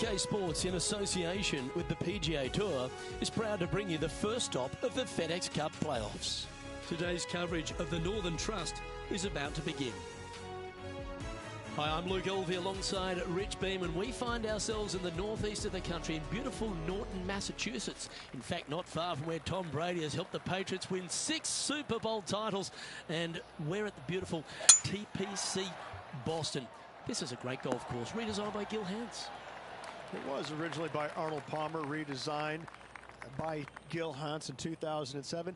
UK Sports, in association with the PGA Tour, is proud to bring you the first stop of the FedEx Cup playoffs. Today's coverage of the Northern Trust is about to begin. Hi, I'm Luke Elvey alongside Rich Beam, and we find ourselves in the northeast of the country in beautiful Norton, Massachusetts. In fact, not far from where Tom Brady has helped the Patriots win 6 Super Bowl titles. And we're at the beautiful TPC Boston. This is a great golf course, redesigned by Gil Hans. It was originally by Arnold Palmer, redesigned by Gil Hans in 2007.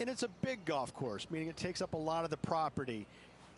And it's a big golf course, meaning it takes up a lot of the property.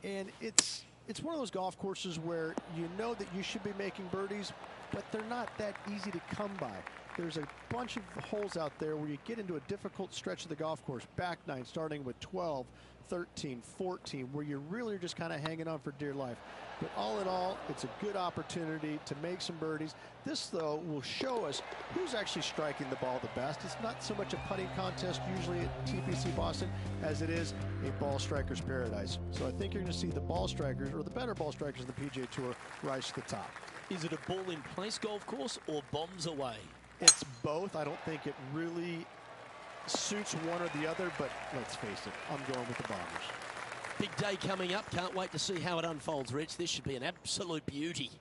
And it's one of those golf courses where you know that you should be making birdies, but they're not that easy to come by. There's a bunch of holes out there where you get into a difficult stretch of the golf course, back nine, starting with 12, 13, 14, where you really are just kind of hanging on for dear life. But all in all, it's a good opportunity to make some birdies. This, though, will show us who's actually striking the ball the best. It's not so much a putting contest usually at TPC Boston as it is a ball striker's paradise. So I think you're going to see the ball strikers, or the better ball strikers in the PGA Tour, rise to the top. Is it a ball-in-place golf course or bombs away? It's both. I don't think it really suits one or the other, but let's face it, I'm going with the Bombers. Big day coming up. Can't wait to see how it unfolds, Rich. This should be an absolute beauty.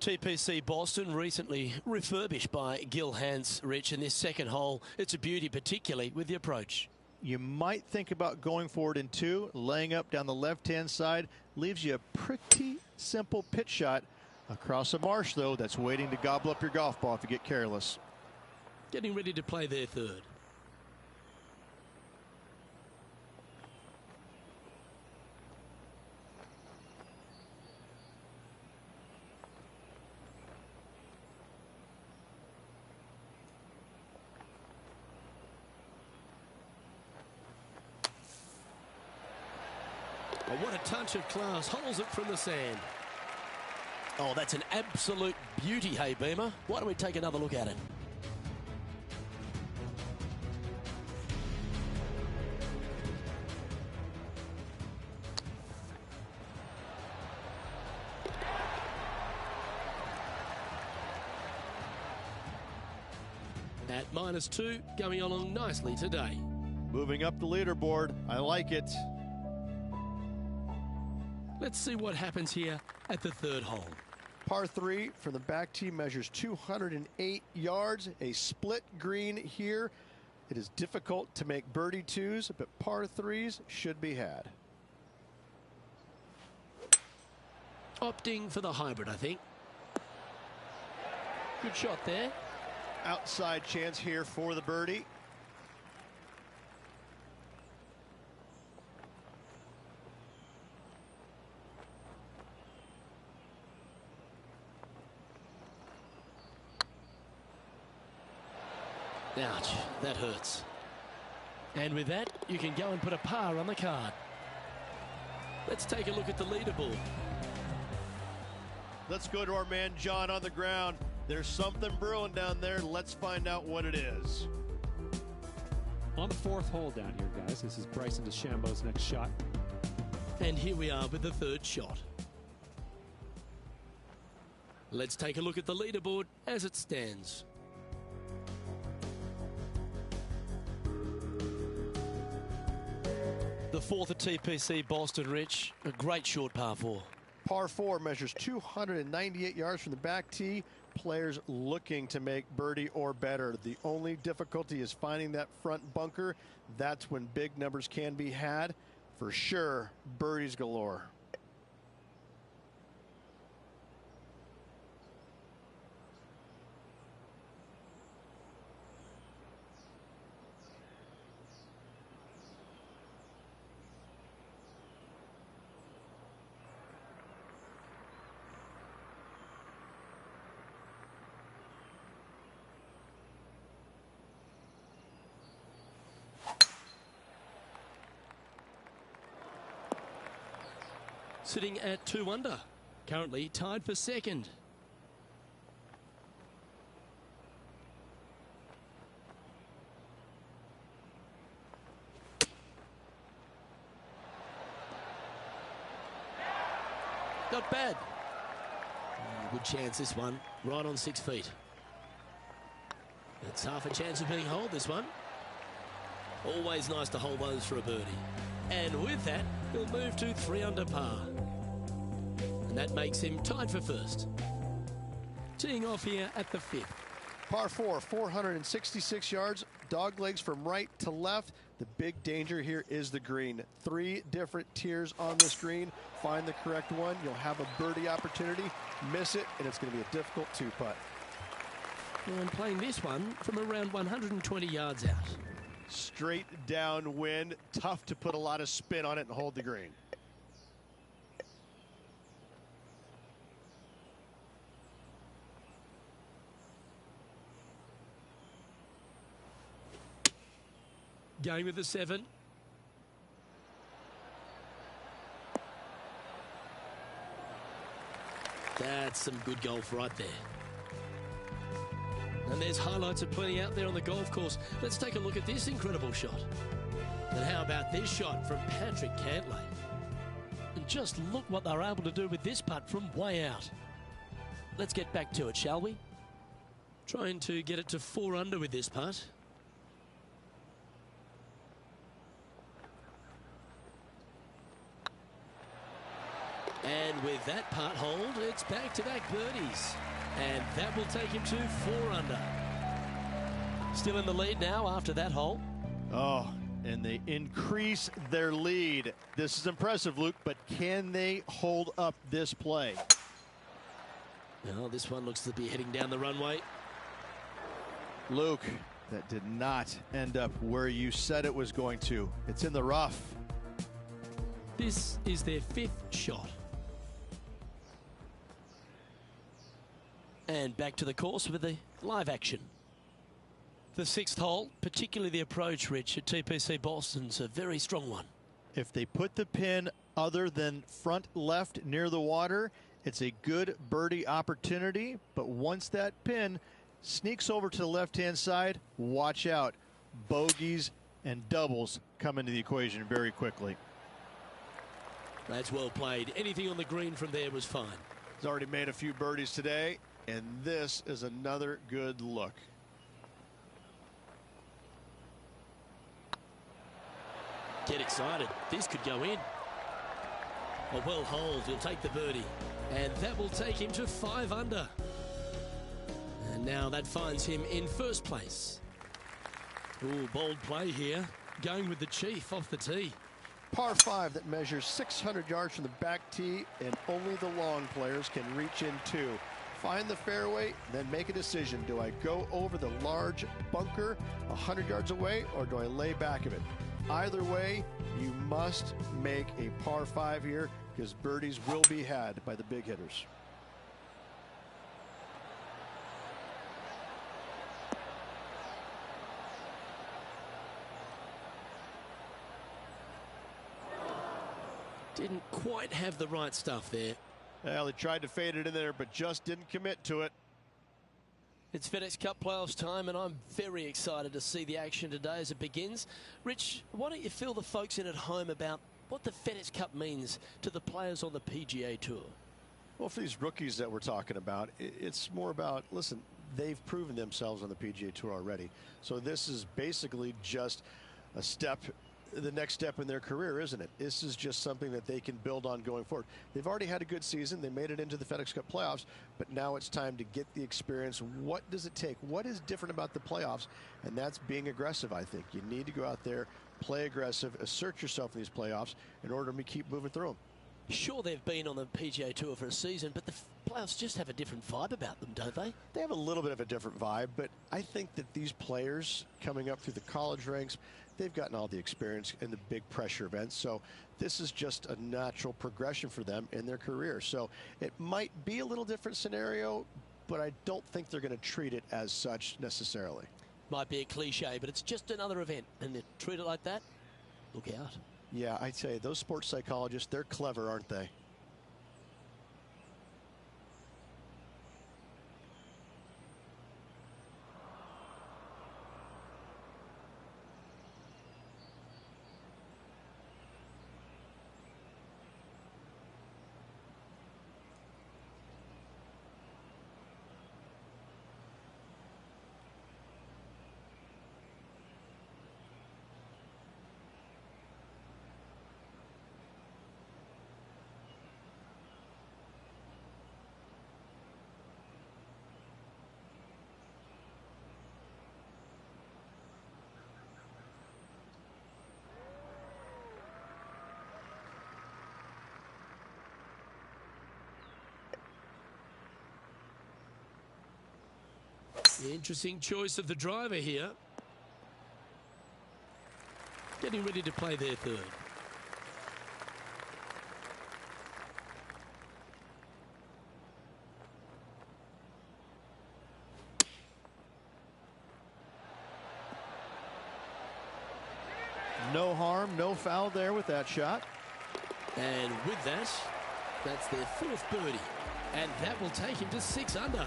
TPC Boston, recently refurbished by Gil Hans, Rich, in this second hole. It's a beauty, particularly with the approach. You might think about going forward in 2, laying up down the left-hand side. Leaves you a pretty simple pitch shot across a marsh, though, that's waiting to gobble up your golf ball if you get careless. Getting ready to play their third. Oh, what a touch of class. Holds it from the sand. Oh, that's an absolute beauty, hey, Beamer. Why don't we take another look at it? At -2, going along nicely today. Moving up the leaderboard. I like it. Let's see what happens here at the third hole. Par 3 from the back tee measures 208 yards. A split green here. It is difficult to make birdie 2s, but par 3s should be had. Opting for the hybrid, I think. Good shot there. Outside chance here for the birdie. Ouch, that hurts. And with that, you can go and put a par on the card. Let's take a look at the leaderboard. Let's go to our man John on the ground. There's something brewing down there. Let's find out what it is. On the 4th hole down here, guys. This is Bryson DeChambeau's next shot. And here we are with the third shot. Let's take a look at the leaderboard as it stands. The 4th at TPC Boston, Rich. A great short par 4. Par 4 measures 298 yards from the back tee. Players looking to make birdie or better. The only difficulty is finding that front bunker. That's when big numbers can be had. For sure, birdies galore. Sitting at 2 under, currently tied for second. Not bad. Good chance this one, right on 6 feet. It's half a chance of being holed, this one. Always nice to hold those for a birdie. And with that, he'll move to 3 under par. And that makes him tied for first. Teeing off here at the 5th. Par 4, 466 yards, dog legs from right to left. The big danger here is the green. 3 different tiers on this green. Find the correct one. You'll have a birdie opportunity. Miss it, and it's going to be a difficult 2-putt. And playing this one from around 120 yards out. Straight downwind. Tough to put a lot of spin on it and hold the green. Going with the 7. That's some good golf right there. And there's highlights aplenty out there on the golf course. Let's take a look at this incredible shot. And how about this shot from Patrick Cantlay? And just look what they're able to do with this putt from way out. Let's get back to it, shall we? Trying to get it to 4 under with this putt. And with that putt hold, it's back-to-back birdies. And that will take him to 4 under. Still in the lead now after that hole. Oh, and they increase their lead. This is impressive, Luke, but can they hold up this play? Well, this one looks to be heading down the runway. Luke, that did not end up where you said it was going to. It's in the rough. This is their 5th shot. And back to the course with the live action. The 6th hole, particularly the approach, Rich, at TPC Boston's a very strong one. If they put the pin other than front left near the water, it's a good birdie opportunity. But once that pin sneaks over to the left-hand side, watch out. Bogeys and doubles come into the equation very quickly. That's well played. Anything on the green from there was fine. He's already made a few birdies today, and this is another good look. Get excited. This could go in. A well hold. He'll take the birdie. And that will take him to 5 under. And now that finds him in first place. Ooh, bold play here. Going with the Chief off the tee. Par 5 that measures 600 yards from the back tee, and only the long players can reach in 2. Find the fairway, then make a decision. Do I go over the large bunker 100 yards away, or do I lay back of it? Either way, you must make a par 5 here, because birdies will be had by the big hitters. Didn't quite have the right stuff there. Well, he tried to fade it in there, but just didn't commit to it. It's FedEx Cup playoffs time, and I'm very excited to see the action today as it begins. Rich, why don't you fill the folks in at home about what the FedEx Cup means to the players on the PGA Tour? Well, for these rookies that we're talking about, it's more about, listen, they've proven themselves on the PGA Tour already. So this is basically just a step, the next step in their career, isn't it? This is just something that they can build on going forward. They've already had a good season. They made it into the FedEx Cup playoffs, but now it's time to get the experience. What does it take? What is different about the playoffs? And that's being aggressive, I think. You need to go out there, play aggressive, assert yourself in these playoffs in order to keep moving through them. Sure, they've been on the PGA Tour for a season, but the playoffs just have a different vibe about them, don't they? They have a little bit of a different vibe, but I think that these players coming up through the college ranks, they've gotten all the experience in the big pressure events. So this is just a natural progression for them in their career. So it might be a little different scenario, but I don't think they're going to treat it as such necessarily. Might be a cliche, but it's just another event, and they treat it like that. Look out. Yeah, I'd say those sports psychologists, they're clever, aren't they? Interesting choice of the driver here. Getting ready to play their third. No harm, no foul there with that shot. And with that, that's their fourth birdie. And that will take him to 6 under.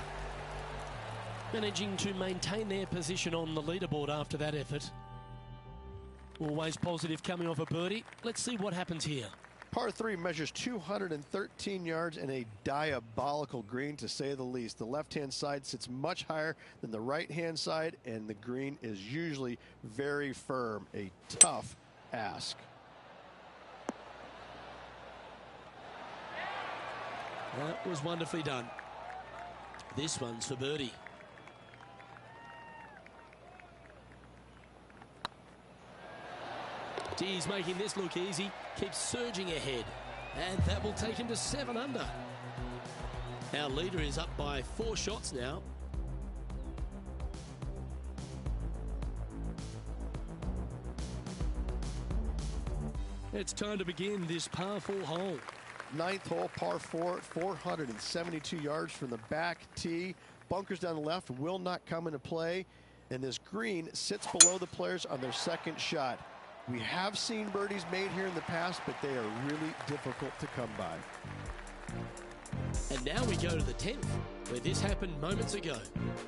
Managing to maintain their position on the leaderboard after that effort. Always positive coming off a birdie. Let's see what happens here. Par 3 measures 213 yards and a diabolical green, to say the least. The left-hand side sits much higher than the right-hand side, and the green is usually very firm. A tough ask. That was wonderfully done. This one's for birdie. He's making this look easy, keeps surging ahead, and that will take him to 7 under. Our leader is up by 4 shots now. It's time to begin this par 4 hole. 9th hole, par 4, 472 yards from the back tee. Bunkers down the left will not come into play, and this green sits below the players on their second shot. We have seen birdies made here in the past, but they are really difficult to come by. And now we go to the 10th, where this happened moments ago.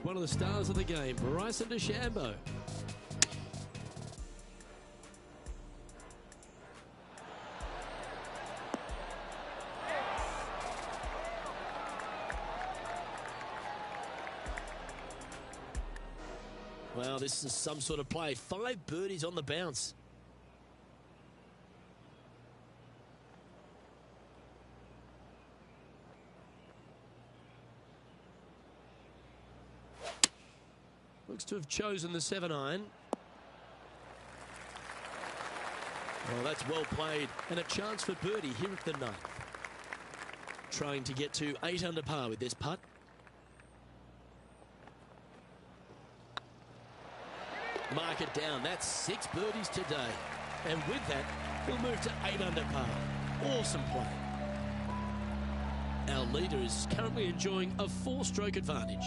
One of the stars of the game, Bryson DeChambeau. Well, this is some sort of play. 5 birdies on the bounce. Looks to have chosen the 7-iron. Oh, that's well played. And a chance for birdie here at the 9th. Trying to get to 8 under par with this putt. Mark it down. That's 6 birdies today. And with that, he'll move to 8 under par. Awesome play. Our leader is currently enjoying a 4-stroke advantage.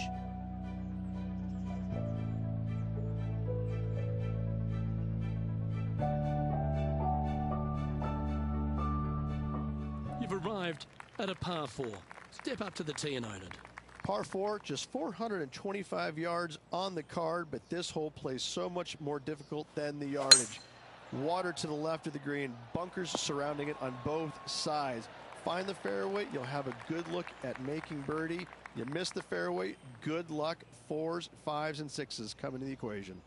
You've arrived at a par 4. Step up to the tee and own it. Par 4, just 425 yards on the card, but this hole plays so much more difficult than the yardage. Water to the left of the green, bunkers surrounding it on both sides. Find the fairway, you'll have a good look at making birdie. You miss the fairway, good luck. 4s, 5s, and 6s come into the equation.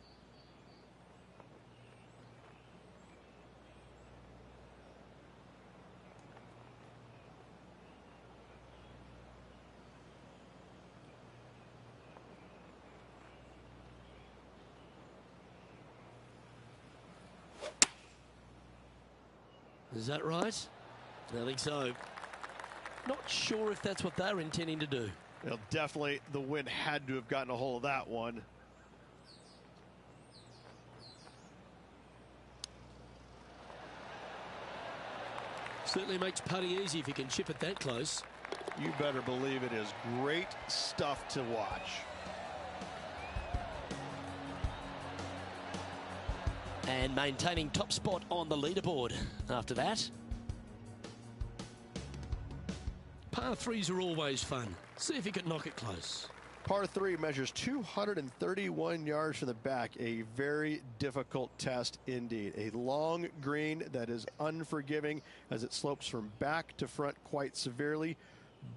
Is that right? I think so. Not sure if that's what they're intending to do. Well, definitely the wind had to have gotten a hold of that one. Certainly makes putting easy if you can chip it that close. You better believe it is great stuff to watch. And maintaining top spot on the leaderboard after that. Par 3s are always fun. See if you can knock it close. Par 3 measures 231 yards from the back. A very difficult test indeed. A long green that is unforgiving as it slopes from back to front quite severely.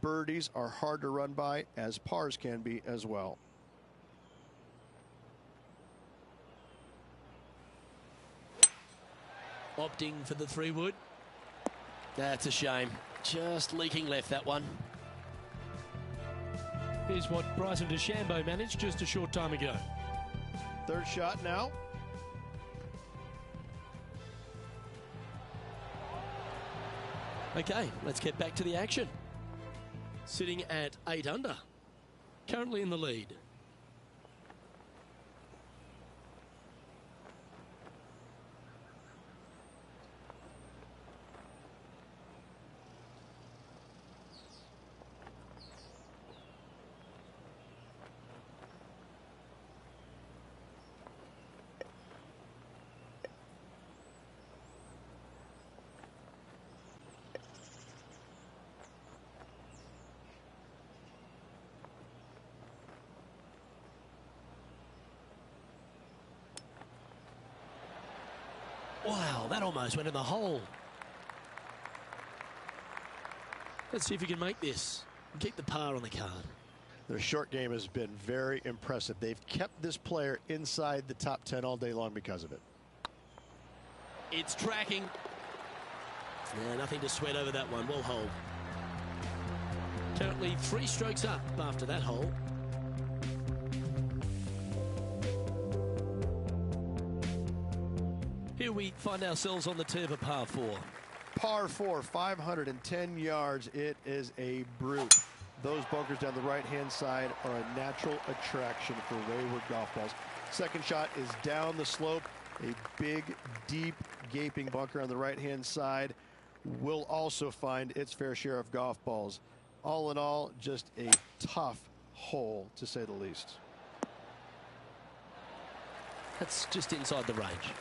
Birdies are hard to run by, as pars can be as well. Opting for the 3-wood. That's a shame. Just leaking left, that one. Here's what Bryson DeChambeau managed just a short time ago. Third shot now. Okay, let's get back to the action. Sitting at 8 under. Currently in the lead. that almost went in the hole. Let's see if he can make this and keep the par on the card. Their short game has been very impressive. They've kept this player inside the top 10 all day long because of it. It's tracking. Yeah, nothing to sweat over that one. Well hold. Currently 3 strokes up after that hole. Here we find ourselves on the tee of a par 4. Par 4, 510 yards. It is a brute. Those bunkers down the right-hand side are a natural attraction for wayward golf balls. Second shot is down the slope. A big, deep, gaping bunker on the right-hand side will also find its fair share of golf balls. All in all, just a tough hole, to say the least. That's just inside the range.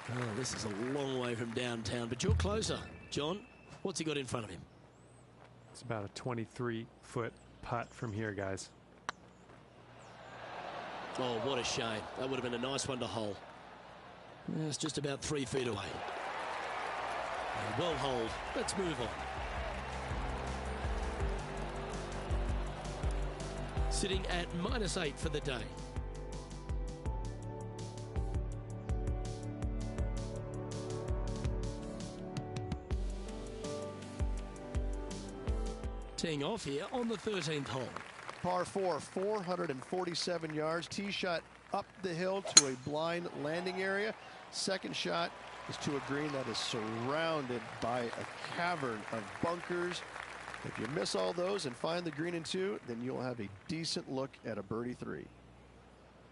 Oh, this is a long way from downtown, but you're closer. John, what's he got in front of him? It's about a 23-foot putt from here, guys. Oh, what a shame. That would have been a nice one to hole. It's just about 3 feet away. Well hold. Let's move on. Sitting at -8 for the day. Teeing off here on the 13th hole. Par 4, 447 yards. Tee shot up the hill to a blind landing area. Second shot is to a green that is surrounded by a cavern of bunkers. If you miss all those and find the green in 2, then you'll have a decent look at a birdie 3.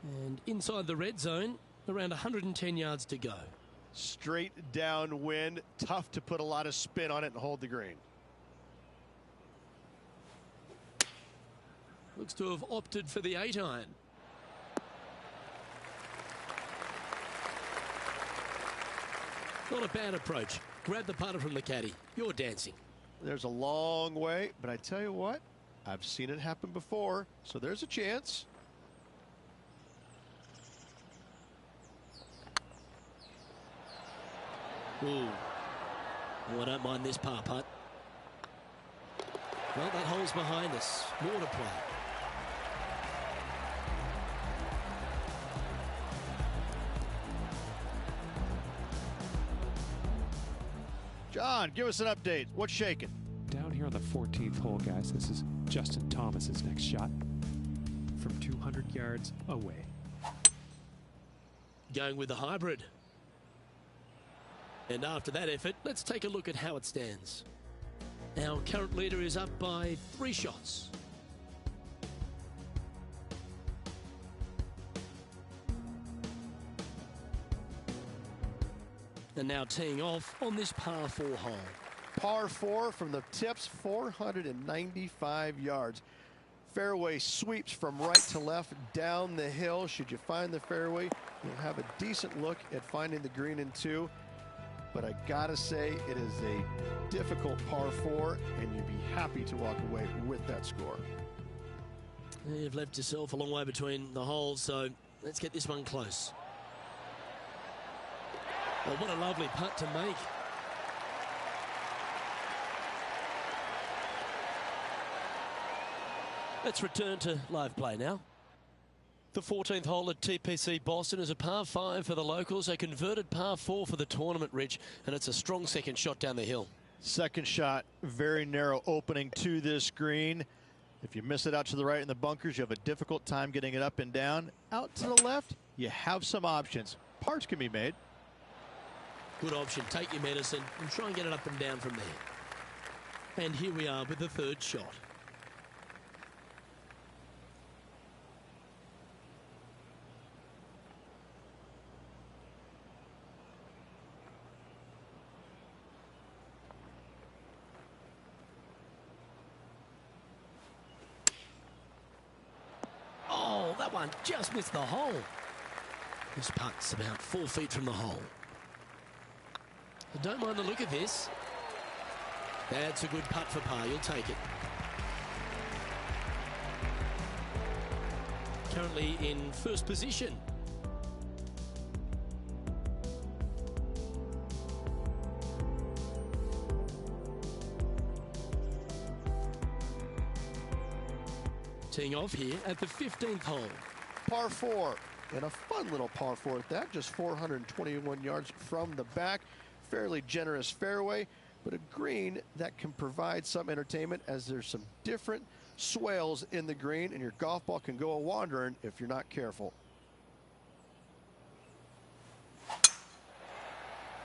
And inside the red zone, around 110 yards to go. Straight downwind, tough to put a lot of spin on it and hold the green. Looks to have opted for the 8-iron. Not a bad approach. Grab the putter from the caddy. You're dancing. There's a long way, but I tell you what, I've seen it happen before, so there's a chance. Ooh. Oh, I don't mind this par putt. Well, that hole's behind us. More to play. John, give us an update. What's shaking? Down here on the 14th hole, guys, this is Justin Thomas's next shot from 200 yards away. Going with the hybrid. And after that effort, let's take a look at how it stands. Our current leader is up by 3 shots. And now teeing off on this par 4 hole. Par 4 from the tips, 495 yards. Fairway sweeps from right to left down the hill. Should you find the fairway, you'll have a decent look at finding the green in 2. But I gotta say, it is a difficult par 4, and you'd be happy to walk away with that score. You've left yourself a long way between the holes, so let's get this one close. Well, what a lovely putt to make. Let's return to live play now. The 14th hole at TPC Boston is a par 5 for the locals, a converted par 4 for the tournament, Rich, and it's a strong second shot down the hill. Second shot, very narrow opening to this green. If you miss it out to the right in the bunkers, you have a difficult time getting it up and down. Out to the left, you have some options. Pars can be made. Good option. Take your medicine and try and get it up and down from there. And here we are with the 3rd shot. Oh, that one just missed the hole. This putt's about 4 feet from the hole. I don't mind the look of this. That's a good putt for par. You'll take it. Currently in first position. Teeing off here at the 15th hole. Par 4, and a fun little par 4 at that, just 421 yards from the back. Fairly generous fairway, but a green that can provide some entertainment as there's some different swales in the green, and your golf ball can go a-wandering if you're not careful.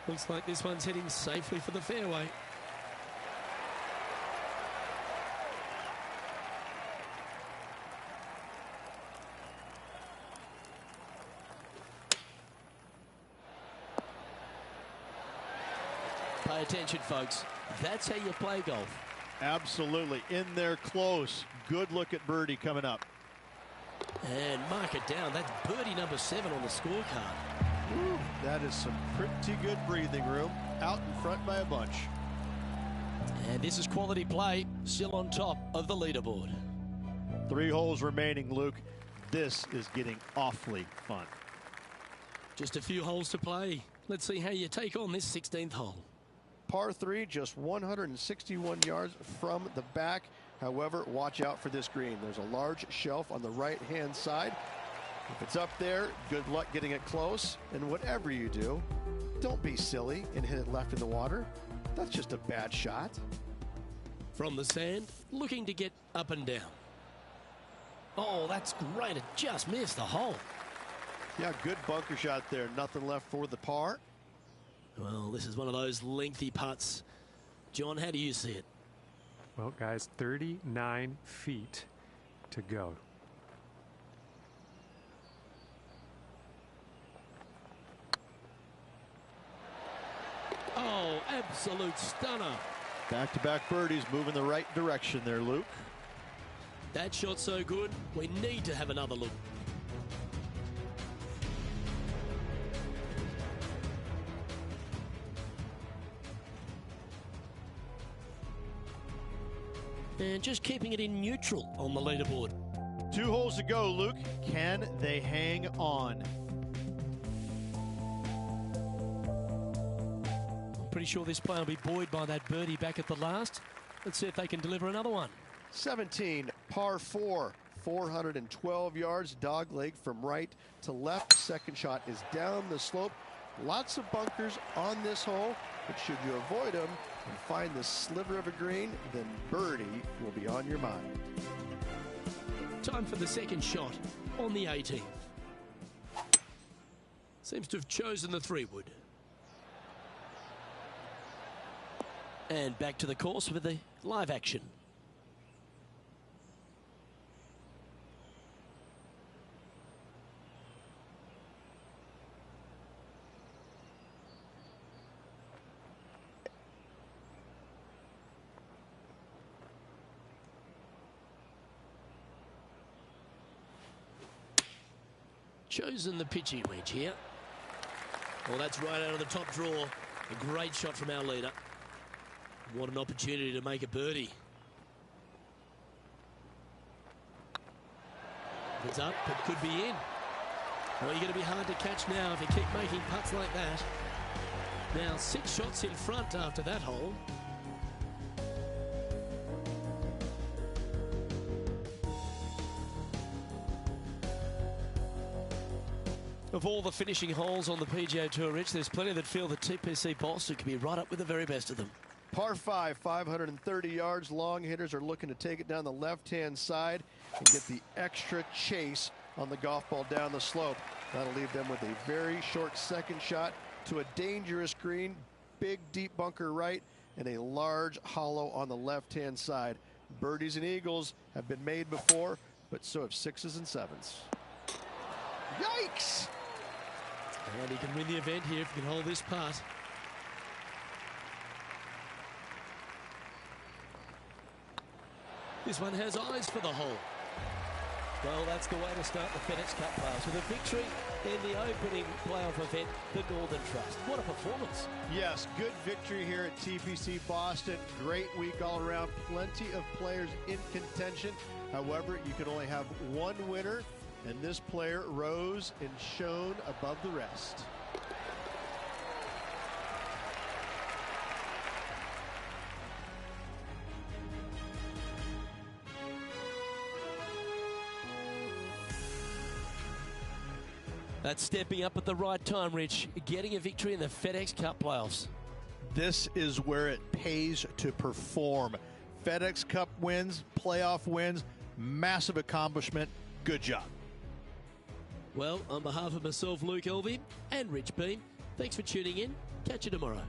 Looks like this one's heading safely for the fairway. Pay attention, folks. That's how you play golf. Absolutely. In there close. Good look at birdie coming up. And mark it down. That's birdie number 7 on the scorecard. Woo, that is some pretty good breathing room. Out in front by a bunch. And this is quality play. Still on top of the leaderboard. 3 holes remaining, Luke. This is getting awfully fun. Just a few holes to play. Let's see how you take on this 16th hole. Par 3, just 161 yards from the back. However, watch out for this green. There's a large shelf on the right-hand side. If it's up there, good luck getting it close. And whatever you do, don't be silly and hit it left in the water. That's just a bad shot. From the sand, looking to get up and down. Oh, that's great. It just missed the hole. Yeah, good bunker shot there. Nothing left for the par. Well, this is one of those lengthy putts. John, how do you see it? Well, guys, 39 feet to go. Oh, absolute stunner. Back-to-back birdies moving the right direction there, Luke. That shot so good, we need to have another look. And just keeping it in neutral on the leaderboard. 2 holes to go, Luke. Can they hang on? I'm pretty sure this player will be buoyed by that birdie back at the last. Let's see if they can deliver another one. 17, par 4, 412 yards, dog leg from right to left. Second shot is down the slope. Lots of bunkers on this hole, but should you avoid them and find the sliver of a green, then birdie will be on your mind. Time for the second shot on the 18th. Seems to have chosen the 3-wood. And back to the course with the live action. Chosen the pitching wedge here. Well, that's right out of the top draw. A great shot from our leader. What an opportunity to make a birdie. If it's up, it could be in. Well, you're going to be hard to catch now if you keep making putts like that. Now, 6 shots in front after that hole. Of all the finishing holes on the PGA Tour, Rich, there's plenty that feel that TPC Boston could be right up with the very best of them. Par 5, 530 yards. Long hitters are looking to take it down the left-hand side and get the extra chase on the golf ball down the slope. That'll leave them with a very short second shot to a dangerous green, big deep bunker right, and a large hollow on the left-hand side. Birdies and eagles have been made before, but so have 6s and 7s. Yikes! And he can win the event here if he can hold this putt. This one has eyes for the hole. Well, that's the way to start the FedEx Cup playoffs, with a victory in the opening playoff event, the Northern Trust. What a performance. Yes, good victory here at TPC Boston. Great week all around. Plenty of players in contention. However, you can only have one winner, and this player rose and shone above the rest. That's stepping up at the right time, Rich, getting a victory in the FedEx Cup playoffs. This is where it pays to perform. FedEx Cup wins, playoff wins, massive accomplishment. Good job. Well, on behalf of myself, Luke Elvey, and Rich Beam, thanks for tuning in. Catch you tomorrow.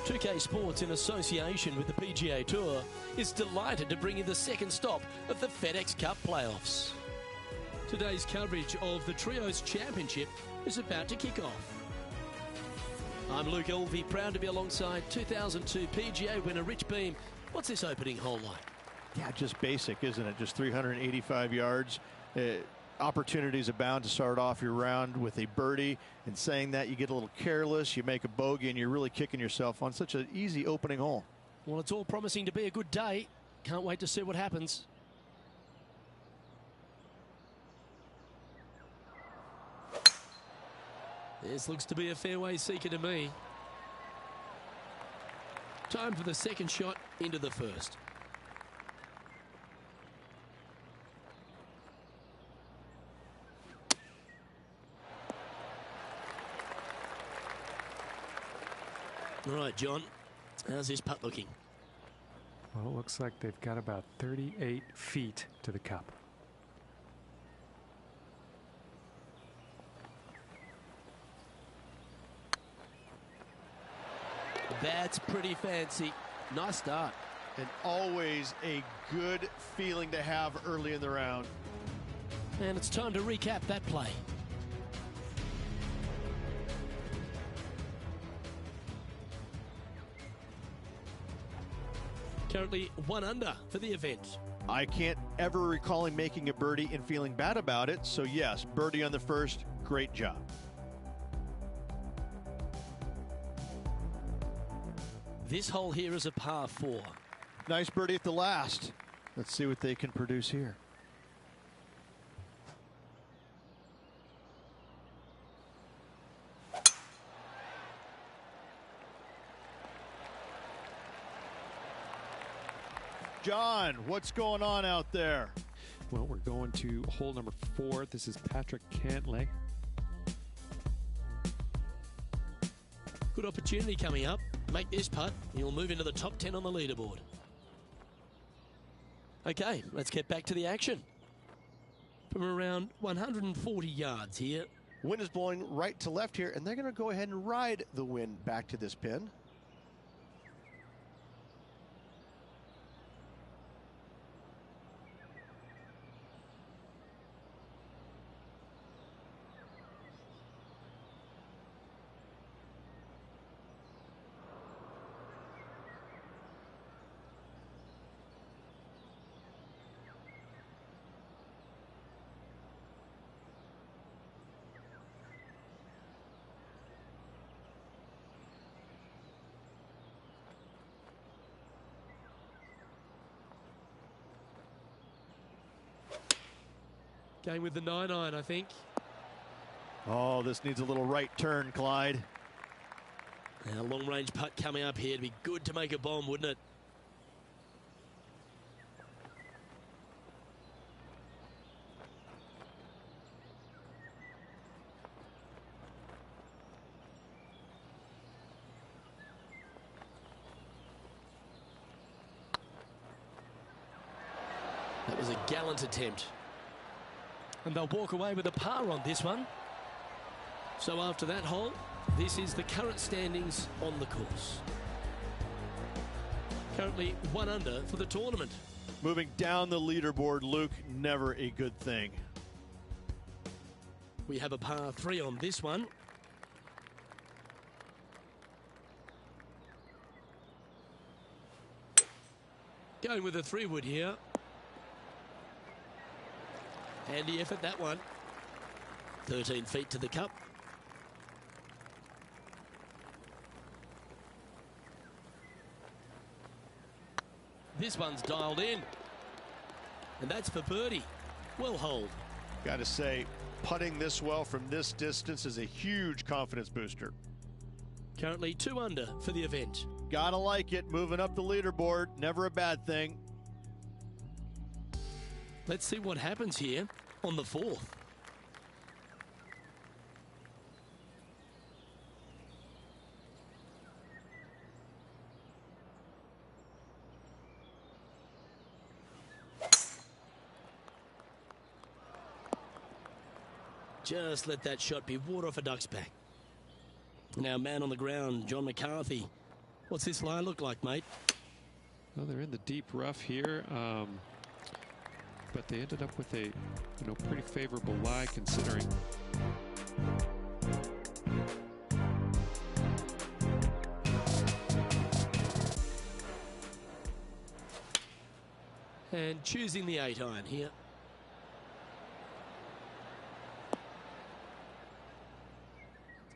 2K Sports, in association with the PGA Tour, is delighted to bring you the second stop of the FedEx Cup playoffs. Today's coverage of the Trios Championship is about to kick off. I'm Luke Elvey, proud to be alongside 2002 PGA winner Rich Beem. What's this opening hole like? Yeah, just basic, isn't it? Just 385 yards. Opportunities abound to start off your round with a birdie, and saying that, you get a little careless, you make a bogey, and you're really kicking yourself on such an easy opening hole. Well, it's all promising to be a good day. Can't wait to see what happens. This looks to be a fairway seeker to me. Time for the second shot into the first. All right, John, how's this putt looking? Well, it looks like they've got about 38 feet to the cup. That's pretty fancy. Nice start. And always a good feeling to have early in the round. And it's time to recap that play. Currently 1 under for the event. I can't ever recall him making a birdie and feeling bad about it. So yes, birdie on the first, great job. This hole here is a par 4. Nice birdie at the last. Let's see what they can produce here. John, what's going on out there? Well, we're going to hole number 4. This is Patrick Cantlay. Good opportunity coming up. Make this putt, you'll move into the top 10 on the leaderboard. Okay, let's get back to the action. From around 140 yards here. Wind is blowing right to left here, and they're going to go ahead and ride the wind back to this pin. Going with the 9-iron, I think. Oh, this needs a little right turn, Clyde. Now, long-range putt coming up here. It'd be good to make a bomb, wouldn't it? That was a gallant attempt. And they'll walk away with a par on this one. So after that hole, this is the current standings on the course. Currently 1 under for the tournament. Moving down the leaderboard, Luke, never a good thing. We have a par 3 on this one. Going with a 3-wood here. Handy effort, that one. 13 feet to the cup. This one's dialed in. And that's for birdie. Well holed. Got to say, putting this well from this distance is a huge confidence booster. Currently 2 under for the event. Gotta like it. Moving up the leaderboard. Never a bad thing. Let's see what happens here on the 4th. Just let that shot be water off a duck's back. Now, man on the ground, John McCarthy. What's this lie look like, mate? Well, they're in the deep rough here, but they ended up with a pretty favorable lie considering. And choosing the 8-iron here.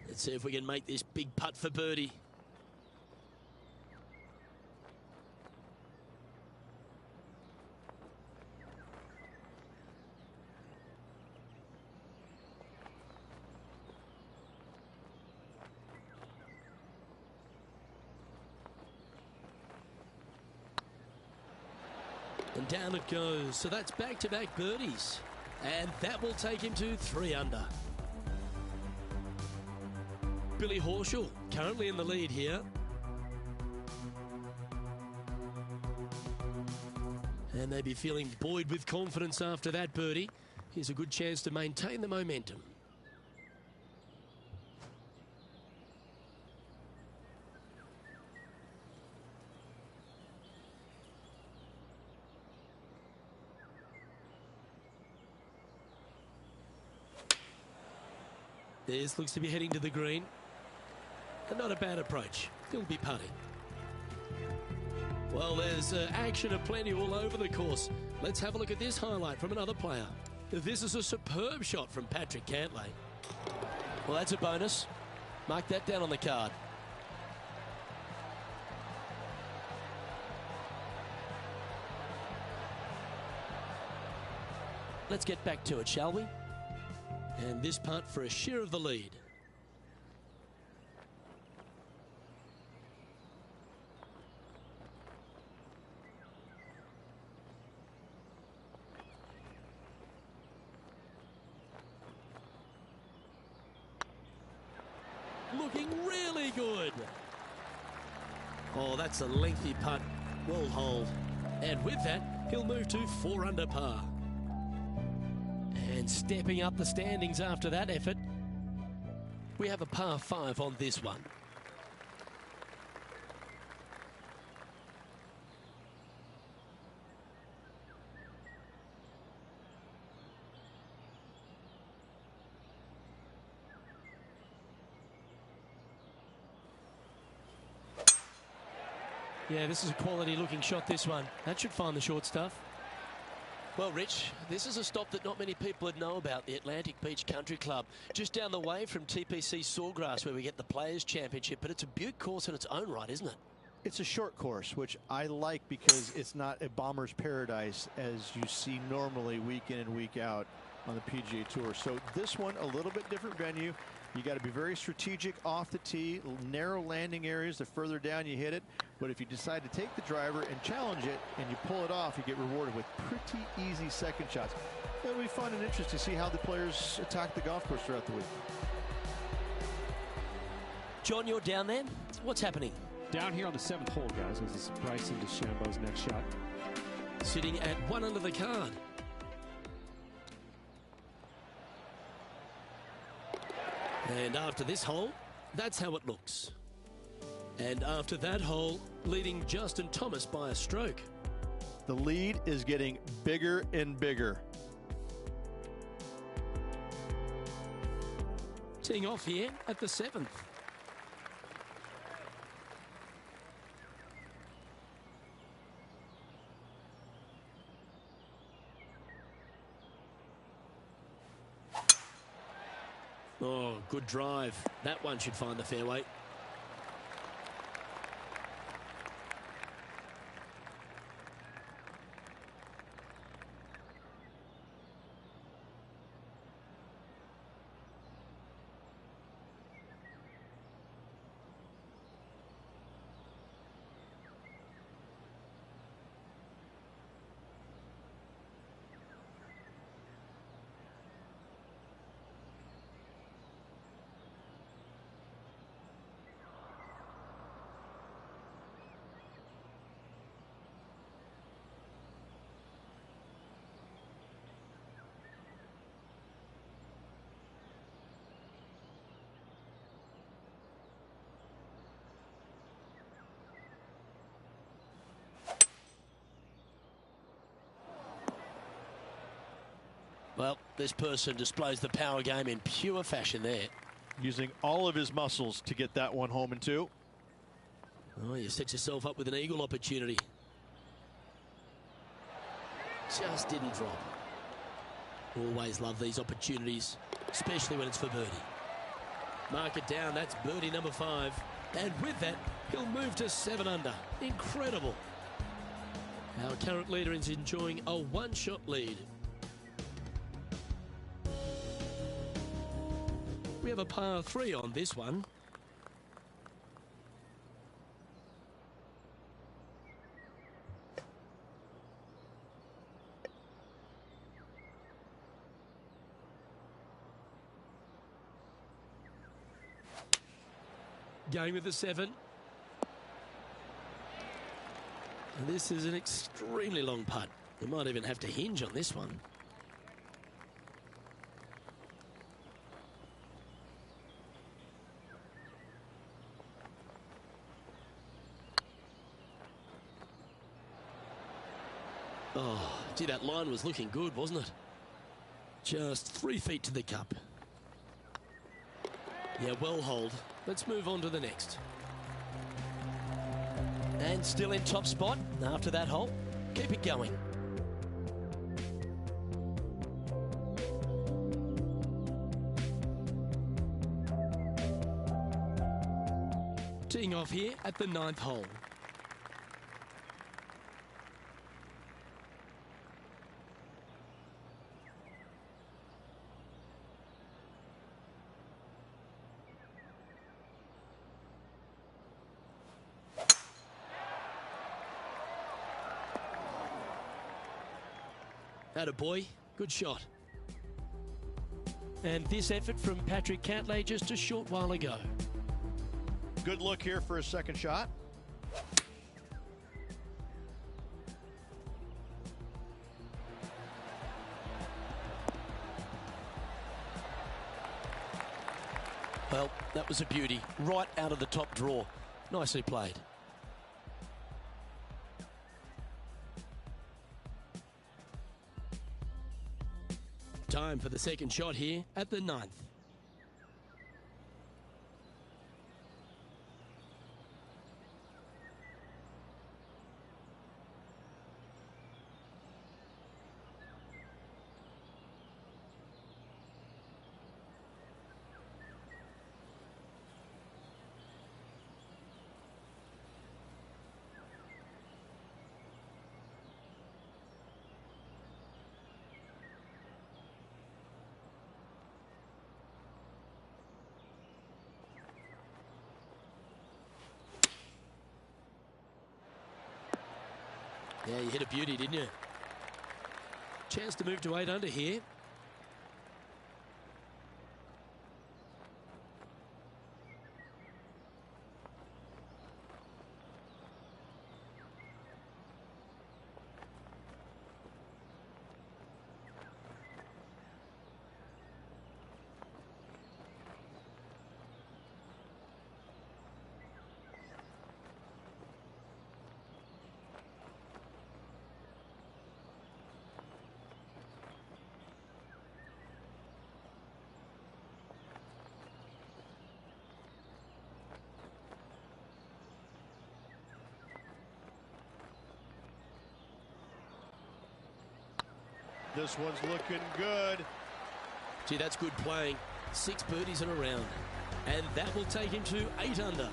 Let's see if we can make this big putt for birdie. And down it goes. So that's back-to-back birdies. And that will take him to 3 under. Billy Horschel currently in the lead here. And they'd be feeling buoyed with confidence after that birdie. Here's a good chance to maintain the momentum. This looks to be heading to the green. And not a bad approach. He'll be putting. Well, there's action aplenty all over the course. Let's have a look at this highlight from another player. This is a superb shot from Patrick Cantlay. Well, that's a bonus. Mark that down on the card. Let's get back to it, shall we? And this putt for a share of the lead. Looking really good. Oh, that's a lengthy putt. Well holed. And with that, he'll move to 4 under par. And stepping up the standings after that effort, we have a par 5 on this one. Yeah, this is a quality looking shot, this one. That should find the short stuff. Well, Rich, this is a stop that not many people would know about, the Atlantic Beach Country Club. Just down the way from TPC Sawgrass, where we get the Players' Championship. But it's a beaut course in its own right, isn't it? It's a short course, which I like because it's not a bomber's paradise as you see normally week in and week out on the PGA Tour. So this one, a little bit different venue. You got to be very strategic off the tee, narrow landing areas. The further down you hit it. But if you decide to take the driver and challenge it and you pull it off, you get rewarded with pretty easy second shots. It'll be fun and interesting to see how the players attack the golf course throughout the week. John, you're down there. What's happening? Down here on the 7th hole, guys. This is Bryson DeChambeau's next shot. Sitting at 1 under the card. And after this hole, that's how it looks. And after that hole, leading Justin Thomas by a stroke. The lead is getting bigger and bigger. Teeing off here at the 7th. Oh, good drive. That one should find the fairway. Well, this person displays the power game in pure fashion there. Using all of his muscles to get that one home and two. Oh, you set yourself up with an eagle opportunity. Just didn't drop. Always love these opportunities, especially when it's for birdie. Mark it down, that's birdie number 5. And with that, he'll move to 7 under. Incredible. Our current leader is enjoying a one-shot lead. We have a par 3 on this one. Going with the 7. And this is an extremely long putt. We might even have to hinge on this one. Oh, gee, that line was looking good, wasn't it? Just 3 feet to the cup. Yeah, well hold. Let's move on to the next. And still in top spot after that hole. Keep it going. Teeing off here at the 9th hole. Attaboy, good shot. And this effort from Patrick Cantlay just a short while ago. Good look here for a second shot. Well, that was a beauty. Right out of the top draw. Nicely played. Time for the second shot here at the 9th. Yeah, you hit a beauty, didn't you? Chance to move to 8 under here. This one's looking good. Gee, that's good playing. 6 birdies in a round. And that will take him to 8 under.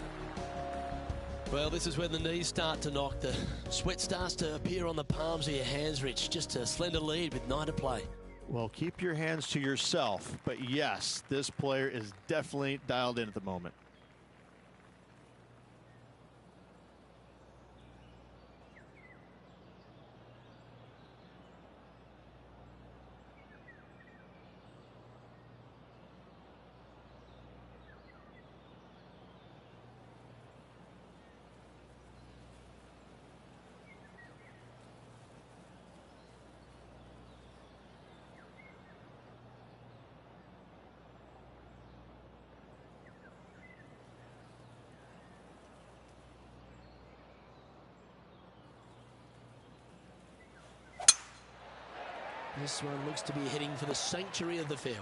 Well, this is when the knees start to knock. The sweat starts to appear on the palms of your hands, Rich. Just a slender lead with 9 to play. Well, keep your hands to yourself. But yes, this player is definitely dialed in at the moment. This one looks to be heading for the sanctuary of the fairway.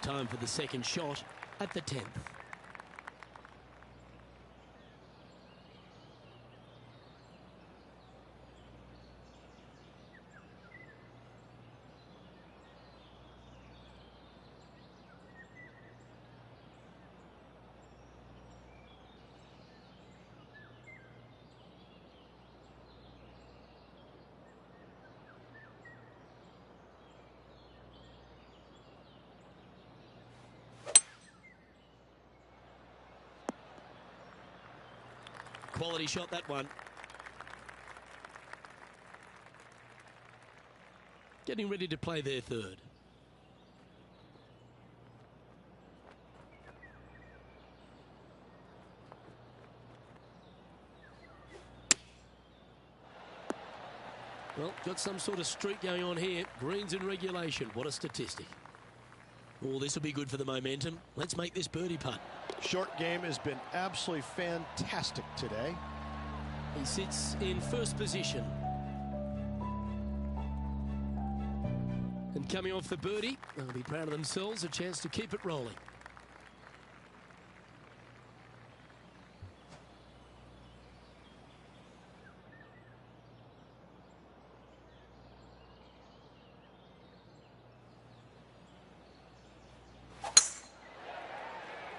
Time for the second shot at the 10th. Quality shot, that one. Getting ready to play their third. Well, got some sort of streak going on here. Greens in regulation. What a statistic. Oh, this will be good for the momentum. Let's make this birdie putt. Short game has been absolutely fantastic today. He sits in first position. And coming off the birdie, they'll be proud of themselves, a chance to keep it rolling.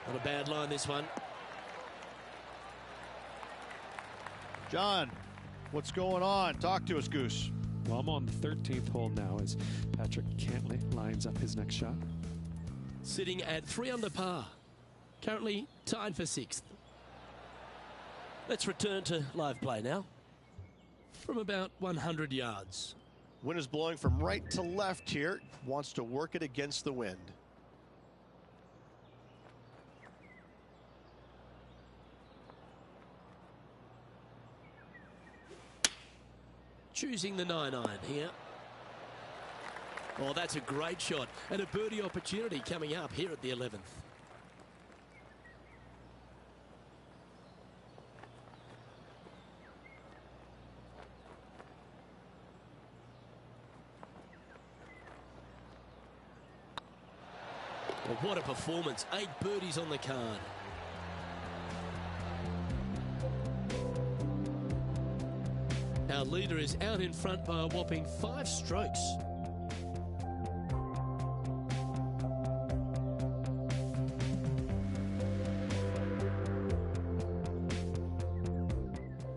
Not a bad line, this one. John, what's going on? Talk to us, Goose. Well, I'm on the 13th hole now as Patrick Cantley lines up his next shot. Sitting at 3 under par. Currently tied for 6th. Let's return to live play now. From about 100 yards. Wind is blowing from right to left here. Wants to work it against the wind. Choosing the 9-iron here. Oh, that's a great shot. And a birdie opportunity coming up here at the 11th. Well, what a performance. 8 birdies on the card. Our leader is out in front by a whopping 5 strokes.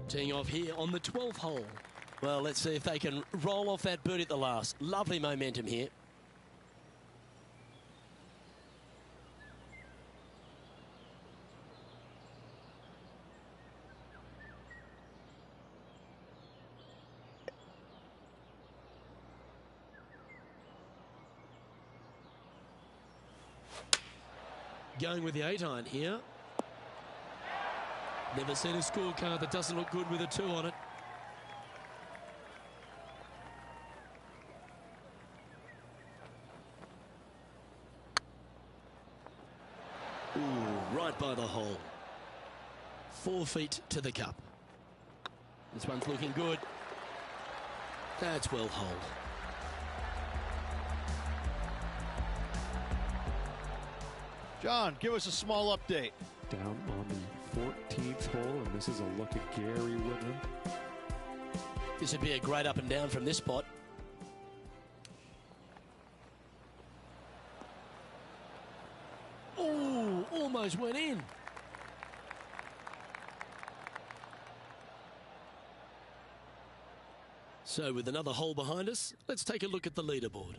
Teeing off here on the 12th hole. Well, let's see if they can roll off that birdie at the last. Lovely momentum here. Going with the 8-iron here. Never seen a scorecard that doesn't look good with a 2 on it. Ooh, right by the hole. 4 feet to the cup. This one's looking good. That's well holed. John, give us a small update. Down on the 14th hole, and this is a look at Gary Woodland. This would be a great up and down from this spot. Oh, almost went in. So with another hole behind us, let's take a look at the leaderboard.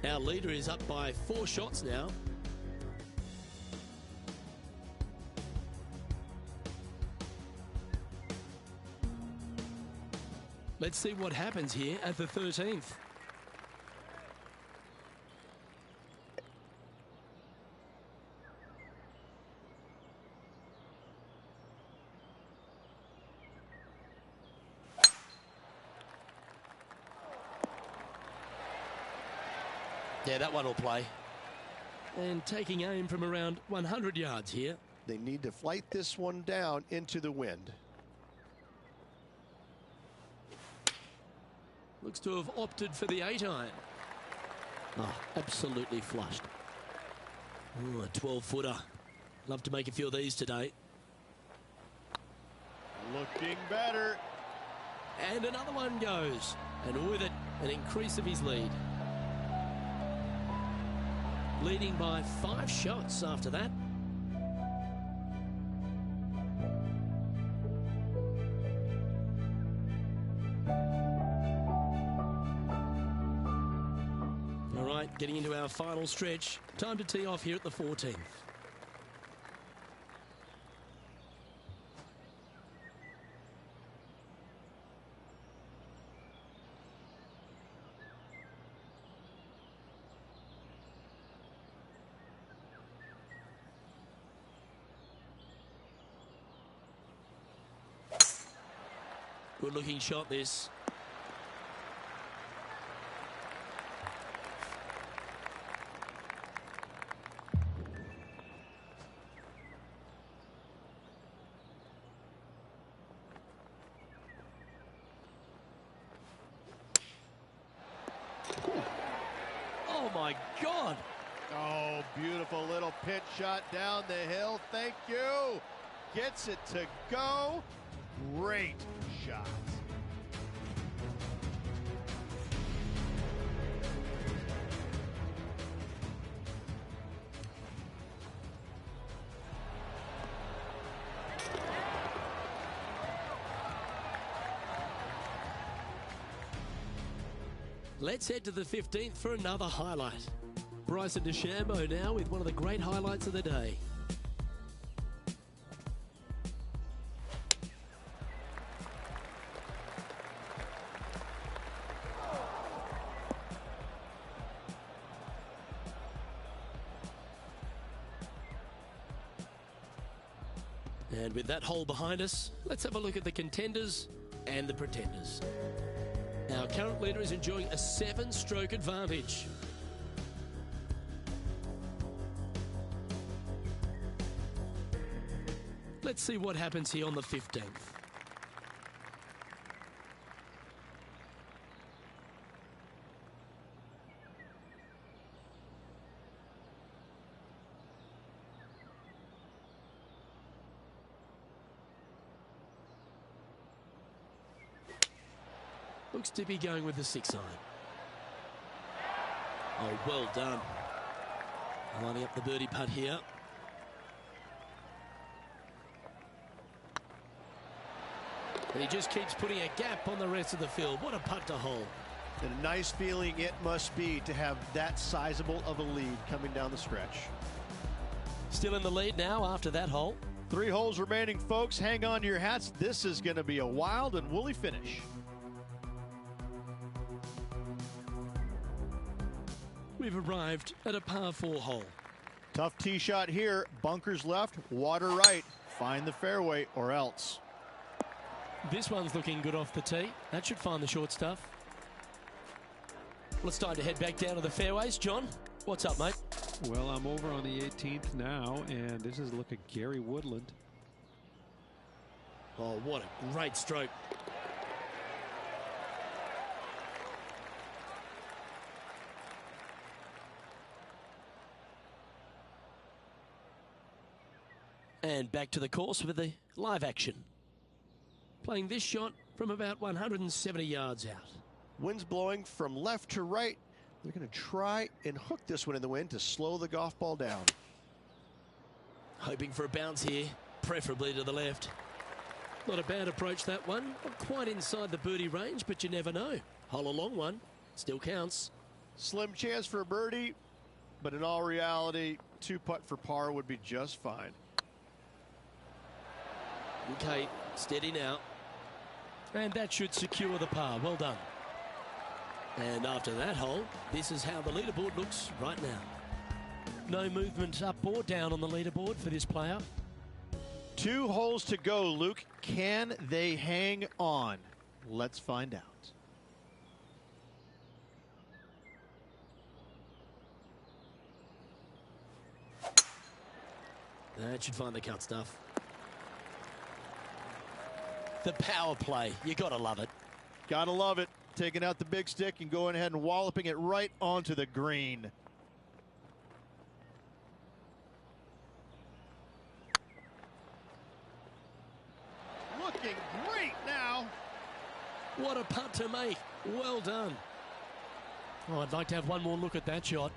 Our leader is up by 4 shots now. Let's see what happens here at the 13th. Yeah, that one will play. And taking aim from around 100 yards here. They need to flight this one down into the wind. Looks to have opted for the 8-iron. Oh, absolutely flushed. Ooh, a 12-footer. Love to make a few of these today. Looking better. And another one goes. And with it, an increase of his lead. Leading by 5 shots after that. All right, getting into our final stretch. Time to tee off here at the 14th. Good looking shot this. Oh my God. Oh, beautiful little pitch shot down the hill. Thank you. Gets it to go. Great shot. Let's head to the 15th for another highlight. Bryson DeChambeau now with one of the great highlights of the day. And with that hole behind us, let's have a look at the contenders and the pretenders. Our current leader is enjoying a 7-stroke advantage. Let's see what happens here on the 15th. Looks to be going with the 6-iron. Oh, well done. Lining up the birdie putt here. And he just keeps putting a gap on the rest of the field. What a putt to hole. And a nice feeling it must be to have that sizable of a lead coming down the stretch. Still in the lead now after that hole. 3 holes remaining, folks. Hang on to your hats. This is going to be a wild and woolly finish. We've arrived at a par 4 hole. Tough tee shot here. Bunkers left, water right. Find the fairway or else. This one's looking good off the tee. That should find the short stuff. Well, it's time to head back down to the fairways. John, what's up, mate? Well, I'm over on the 18th now, and this is a look at Gary Woodland. Oh, what a great stroke. And back to the course with the live action. Playing this shot from about 170 yards out. Wind's blowing from left to right. They're going to try and hook this one in the wind to slow the golf ball down. Hoping for a bounce here, preferably to the left. Not a bad approach, that one. Not quite inside the birdie range, but you never know. Hole a long one, still counts. Slim chance for a birdie, but in all reality, 2-putt for par would be just fine. Okay, steady now. And that should secure the par. Well done. And after that hole, this is how the leaderboard looks right now. No movement up or down on the leaderboard for this player. 2 holes to go, Luke. Can they hang on? Let's find out. That should find the cut stuff. The power play. You got to love it. Gotta love it. taking out the big stick and going ahead and walloping it right onto the green. Looking great now. What a putt to make. Well done. Oh, I'd like to have one more look at that shot.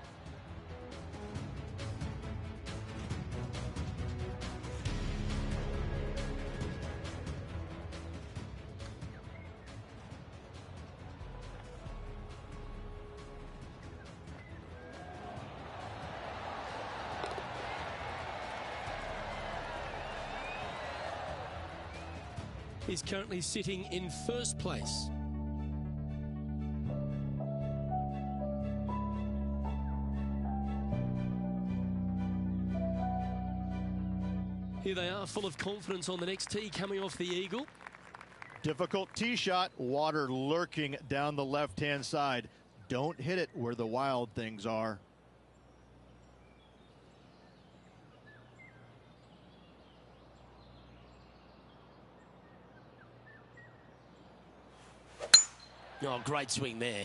He's currently sitting in first place. Here they are, full of confidence on the next tee, coming off the eagle. Difficult tee shot, water lurking down the left-hand side. Don't hit it where the wild things are. Oh, great swing there.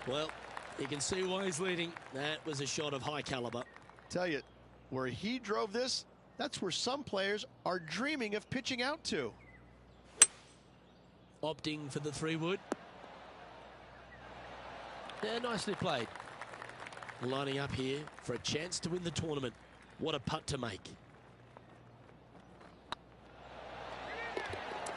Well, you can see why he's leading. That was a shot of high caliber. Tell you, where he drove this, that's where some players are dreaming of pitching out to. Opting for the 3-wood. Yeah, nicely played. Lining up here for a chance to win the tournament. What a putt to make.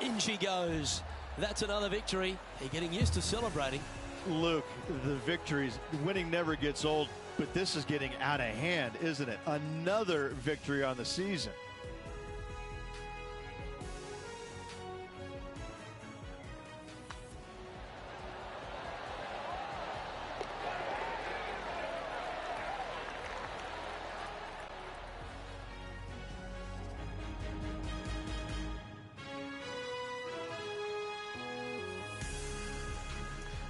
In she goes. That's another victory. They're getting used to celebrating. Luke, the victories, winning never gets old, but this is getting out of hand, isn't it? Another victory on the season.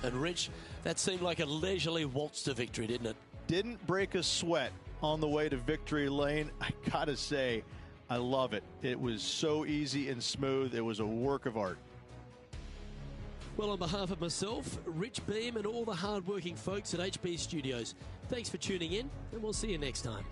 And Rich, that seemed like a leisurely waltz to victory, didn't it? Didn't break a sweat on the way to victory lane. I gotta say, I love it. It was so easy and smooth. It was a work of art. Well, on behalf of myself, Rich Beam, and all the hard-working folks at HB Studios, thanks for tuning in, and we'll see you next time.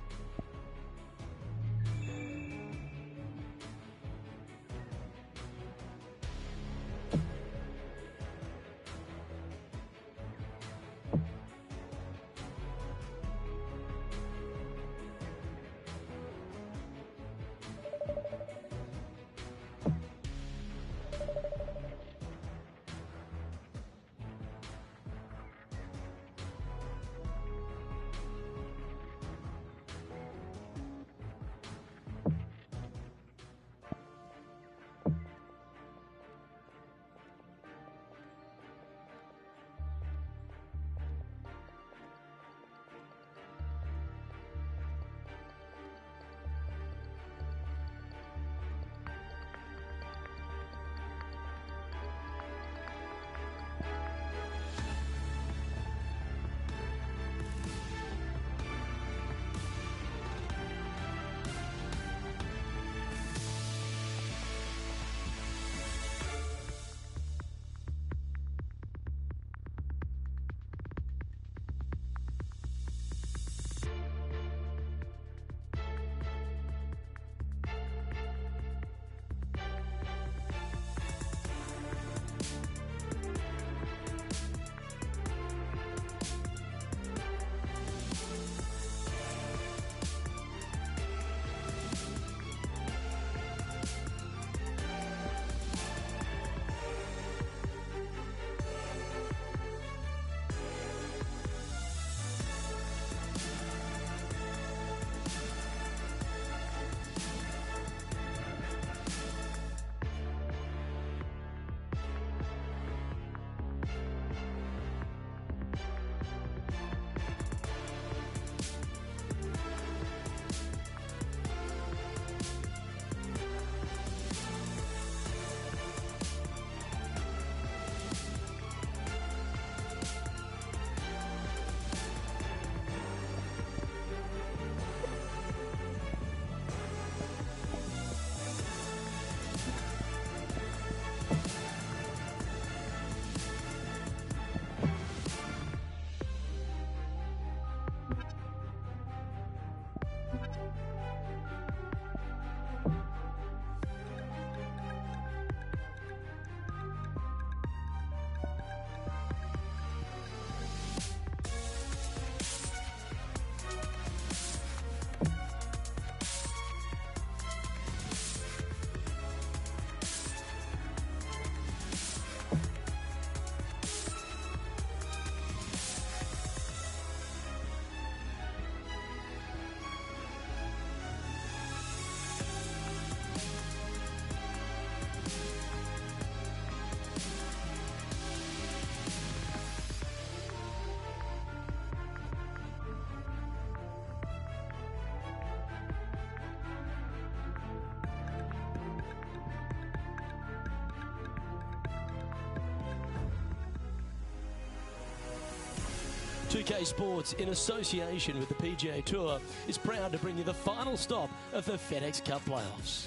2K Sports, in association with the PGA Tour, is proud to bring you the final stop of the FedEx Cup playoffs.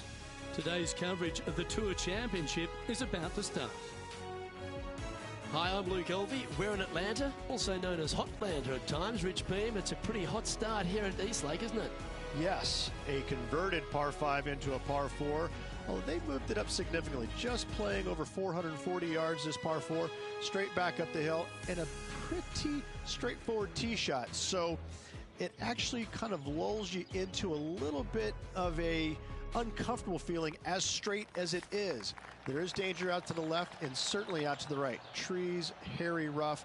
Today's coverage of the Tour Championship is about to start. Hi, I'm Luke Elvey. We're in Atlanta, also known as Hotlanta at times. Rich Beam, it's a pretty hot start here at Eastlake, isn't it? Yes, a converted par 5 into a par 4. Although they moved it up significantly, just playing over 440 yards this par 4, straight back up the hill, and a pretty straightforward tee shot. So it actually kind of lulls you into a little bit of a uncomfortable feeling as straight as it is. There is danger out to the left and certainly out to the right. Trees, hairy rough.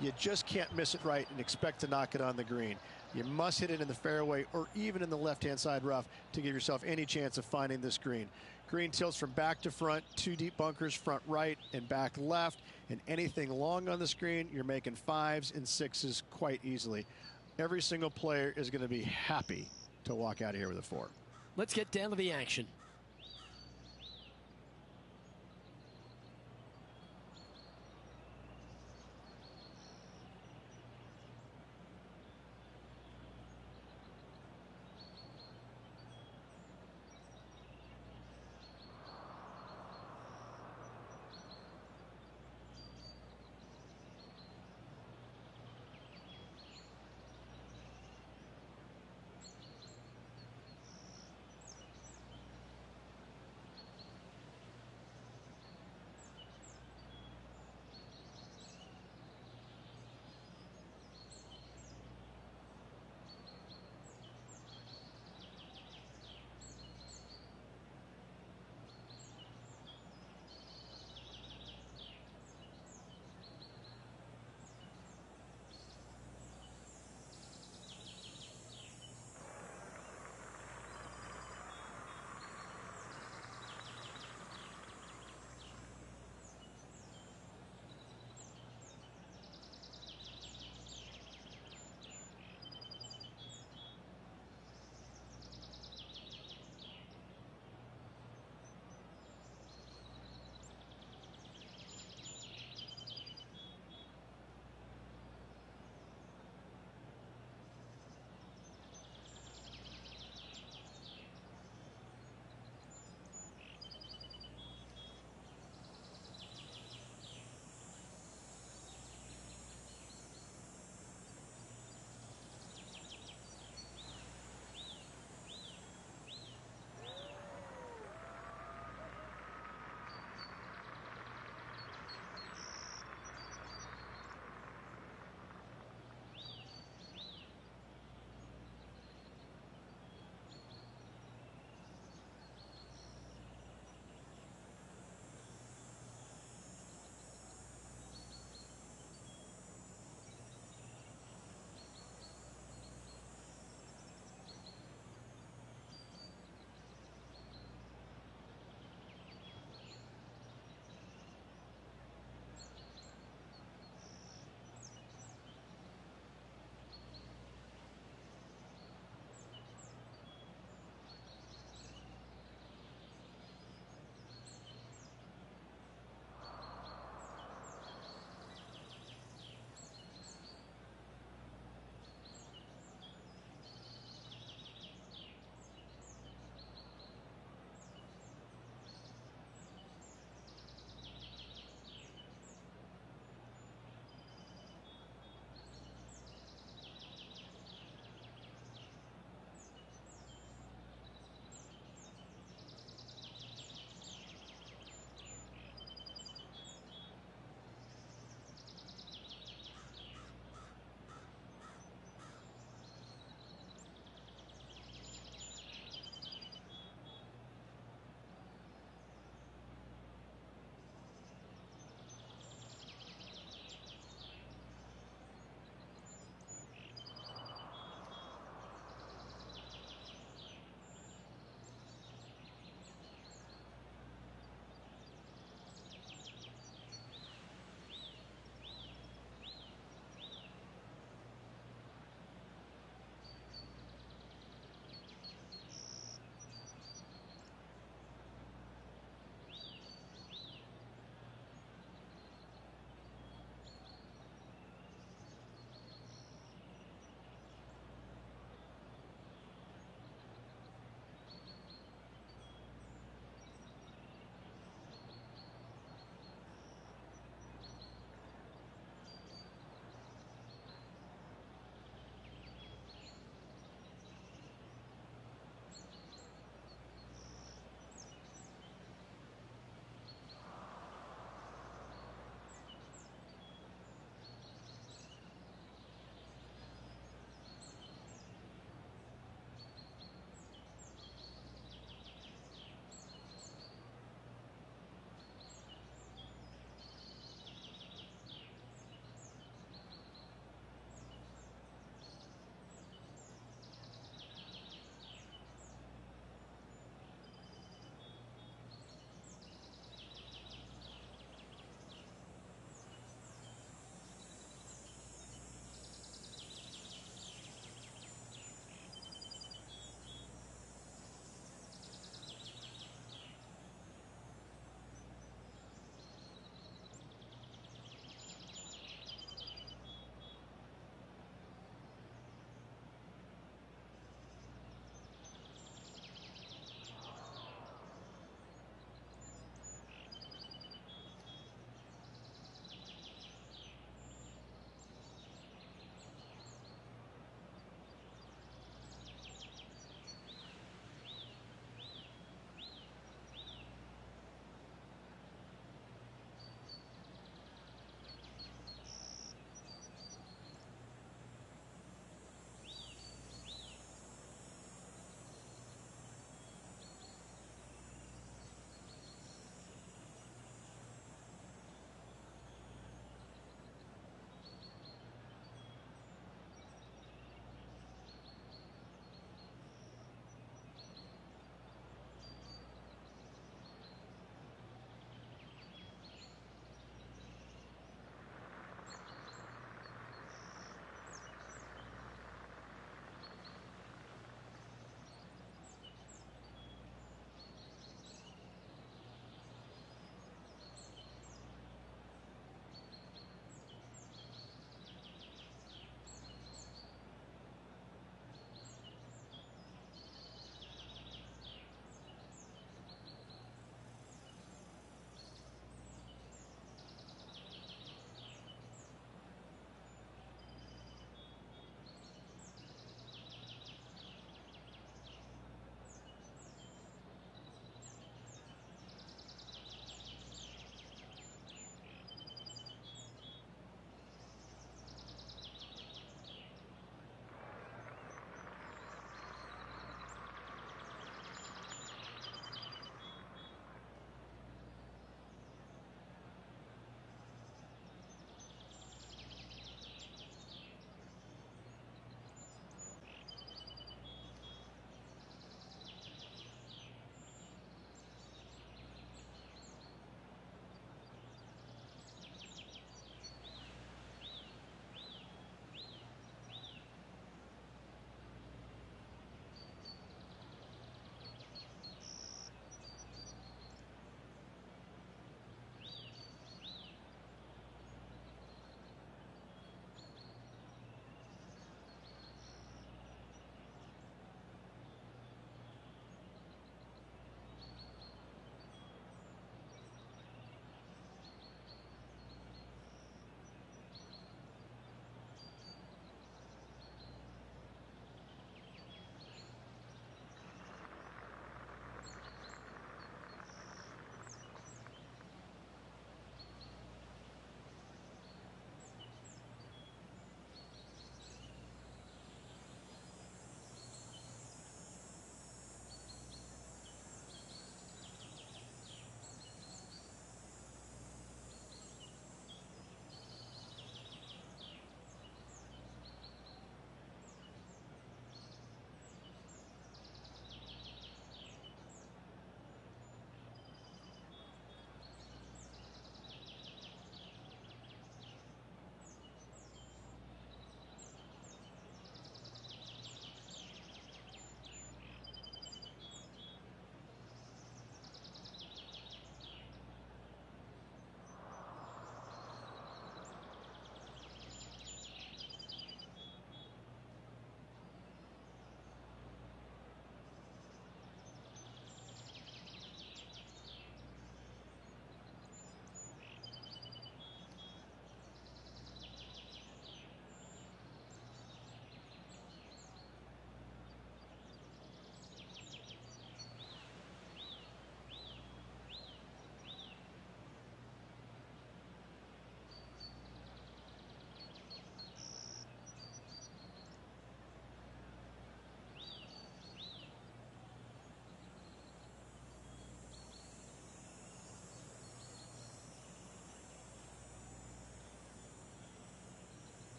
You just can't miss it right and expect to knock it on the green. You must hit it in the fairway or even in the left-hand side rough to give yourself any chance of finding this green. Green tilts from back to front, 2 deep bunkers, front right and back left, and anything long on the screen, you're making 5s and 6s quite easily. Every single player is going to be happy to walk out of here with a 4. Let's get down to the action.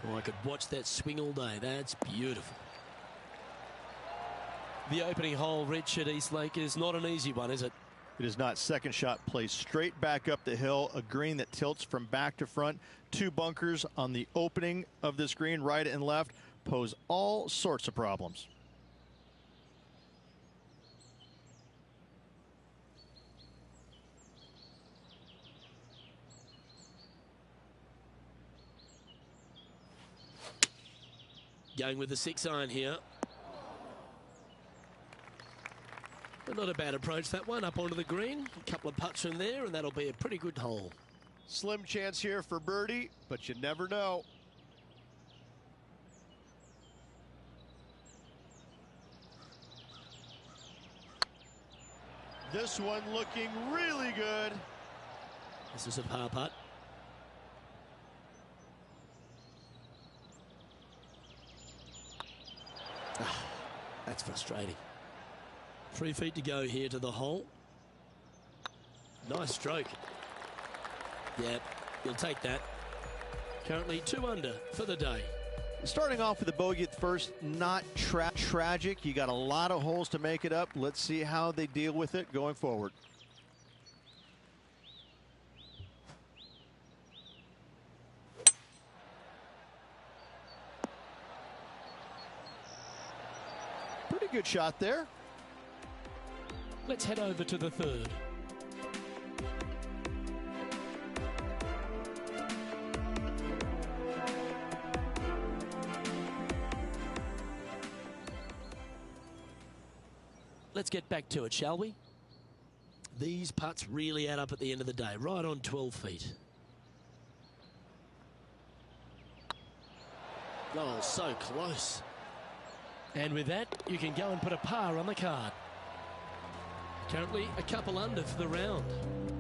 Oh, I could watch that swing all day. That's beautiful. The opening hole, Rich, at East Lake is not an easy one, is it? It is not. Second shot plays straight back up the hill, a green that tilts from back to front. Two bunkers on the opening of this green, right and left, pose all sorts of problems. Going with the 6-iron here. But not a bad approach, that one, up onto the green. A couple of putts from there, and that'll be a pretty good hole. Slim chance here for birdie, but you never know. This one looking really good. This is a par putt. That's frustrating. 3 feet to go here to the hole. Nice stroke. Yep, you'll take that. Currently 2 under for the day. Starting off with a bogey at first, not tragic. You got a lot of holes to make it up. Let's see how they deal with it going forward. Pretty good shot there. Let's head over to the 3rd. Let's get back to it, shall we? These putts really add up at the end of the day, right on 12 feet. Oh, so close. And with that, you can go and put a par on the card. Currently a couple under for the round.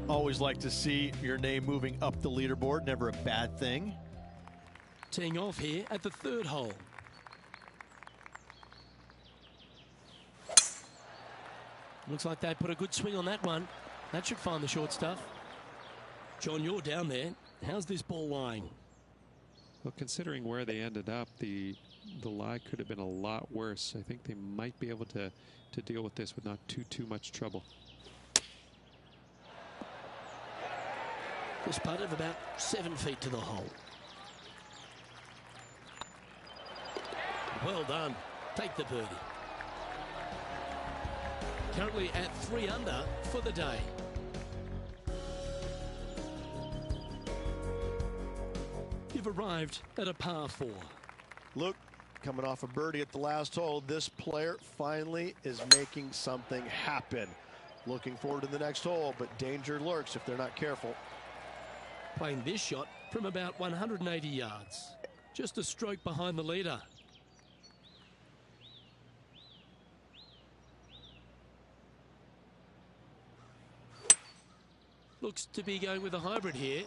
Always like to see your name moving up the leaderboard. Never a bad thing. Teeing off here at the 3rd hole. Looks like they put a good swing on that one. That should find the short stuff. John, you're down there. How's this ball lying? Well, considering where they ended up, the lie could have been a lot worse. I think they might be able to deal with this with not too much trouble. This putt of about 7 feet to the hole. Well done. Take the birdie. Currently at 3 under for the day. You've arrived at a par 4. Luke, coming off a birdie at the last hole, this player finally is making something happen. Looking forward to the next hole, but danger lurks if they're not careful. Playing this shot from about 180 yards. Just a stroke behind the leader. Looks to be going with a hybrid here.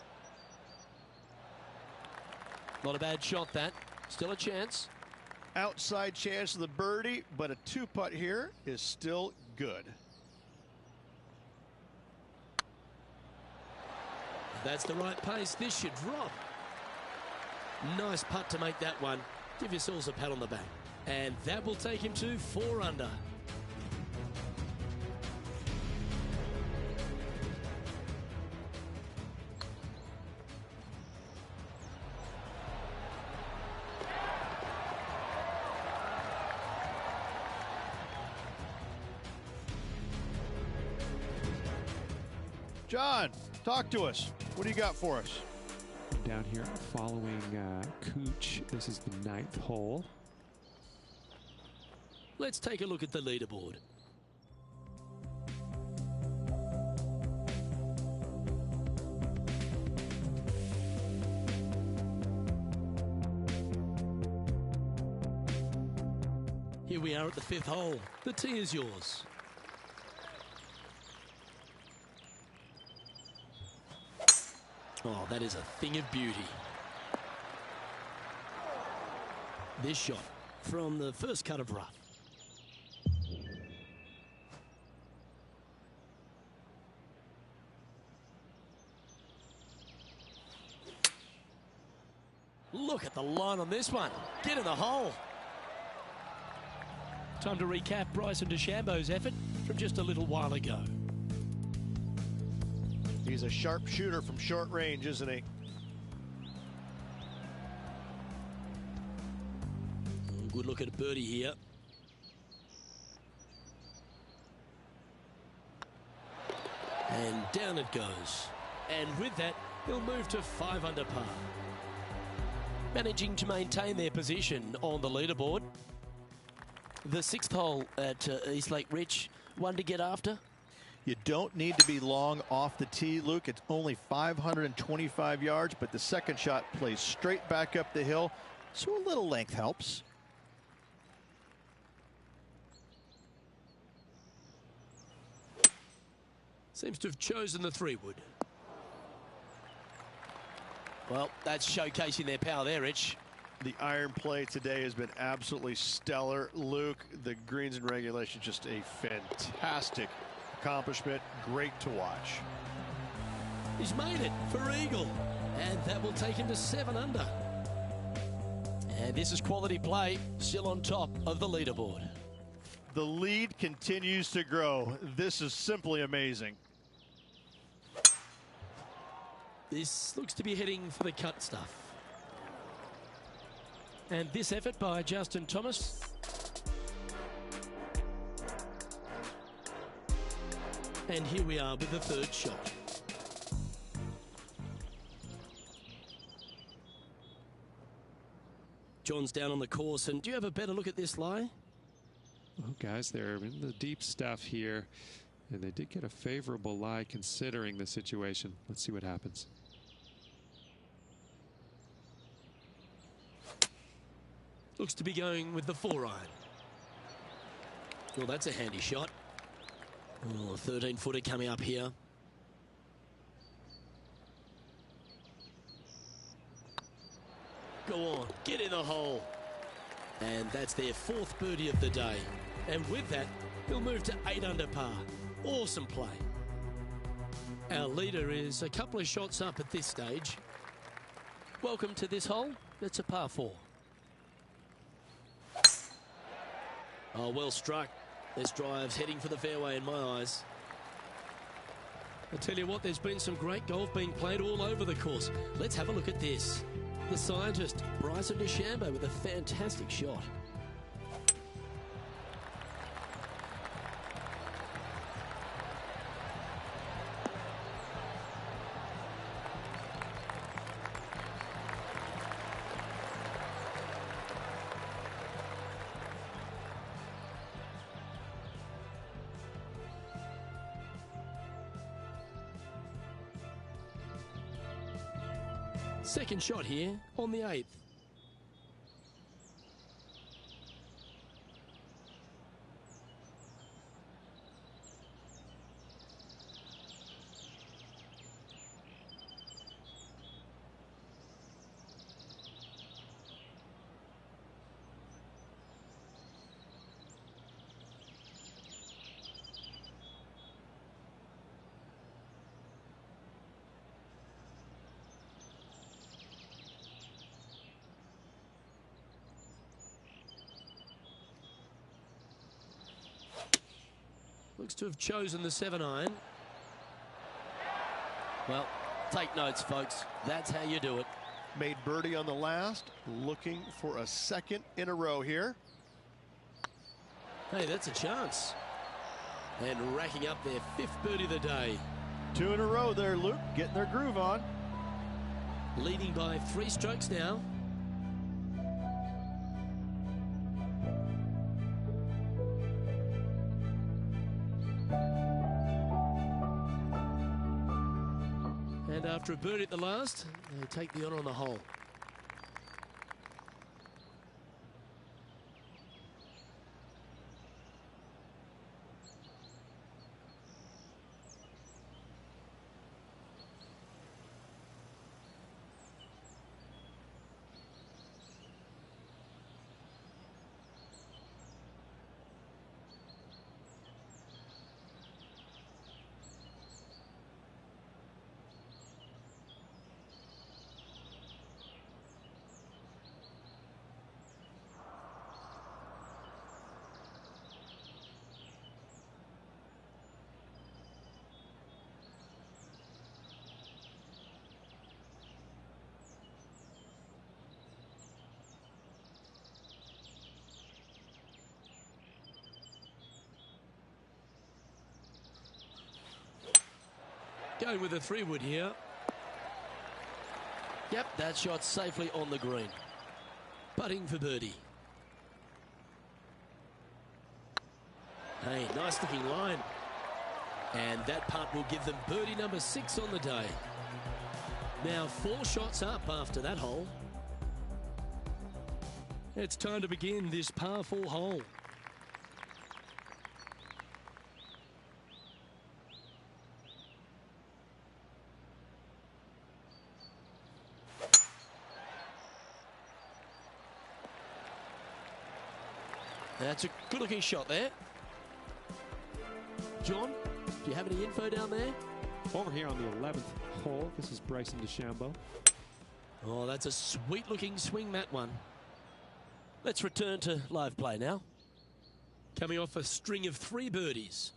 Not a bad shot, that. Still a chance. Outside chance of the birdie, but a 2-putt here is still good. If that's the right pace, this should drop. Nice putt to make that one. Give yourselves a pat on the back. And that will take him to 4 under. John, talk to us. What do you got for us? Down here following Cooch. This is the 9th hole. Let's take a look at the leaderboard. Here we are at the 5th hole. The tee is yours. Oh, that is a thing of beauty. This shot from the first cut of rough. Look at the line on this one. Get in the hole. Time to recap Bryson DeChambeau's effort from just a little while ago. He's a sharp shooter from short range, isn't he? Good look at a birdie here. And down it goes. And with that, he'll move to 5 under par. Managing to maintain their position on the leaderboard. The 6th hole at East Lake Rich, one to get after. You don't need to be long off the tee, Luke. It's only 525 yards, but the second shot plays straight back up the hill, so a little length helps. Seems to have chosen the 3-wood. Well, that's showcasing their power there, Rich. The iron play today has been absolutely stellar. Luke, the greens and regulation, just a fantastic accomplishment. Great to watch. He's made it for eagle, and that will take him to 7 under. And this is quality play, still on top of the leaderboard. The lead continues to grow. This is simply amazing. This looks to be heading for the cut stuff. And this effort by Justin Thomas. And here we are with the 3rd shot. John's down on the course, and do you have a better look at this lie? Well, guys, they're in the deep stuff here, and they did get a favorable lie considering the situation. Let's see what happens. Looks to be going with the 4-iron. Well, that's a handy shot. Oh, a 13-footer coming up here. Go on, get in the hole. And that's their 4th birdie of the day. And with that, he'll move to 8 under par. Awesome play. Our leader is a couple of shots up at this stage. Welcome to this hole. It's a par 4. Oh, well struck. This drive's heading for the fairway in my eyes. I tell you what, there's been some great golf being played all over the course. Let's have a look at this. The scientist, Bryson DeChambeau, with a fantastic shot. Second shot here on the 8th. Looks to have chosen the 7-iron. Well, take notes, folks. That's how you do it. Made birdie on the last, looking for a 2nd in a row here. Hey, that's a chance. And racking up their 5th birdie of the day. 2 in a row there, Luke, getting their groove on. Leading by 3 strokes now. And after a birdie at the last, they take the honour on the hole. Going with a 3-wood here. Yep, that shot safely on the green. Putting for birdie. Hey, nice looking line. And that putt will give them birdie number 6 on the day. Now 4 shots up after that hole. It's time to begin this par 4 hole. That's a good looking shot there. John, do you have any info down there? Over here on the 11th hole, this is Bryson DeChambeau. Oh, that's a sweet looking swing, that one. Let's return to live play now. Coming off a string of 3 birdies.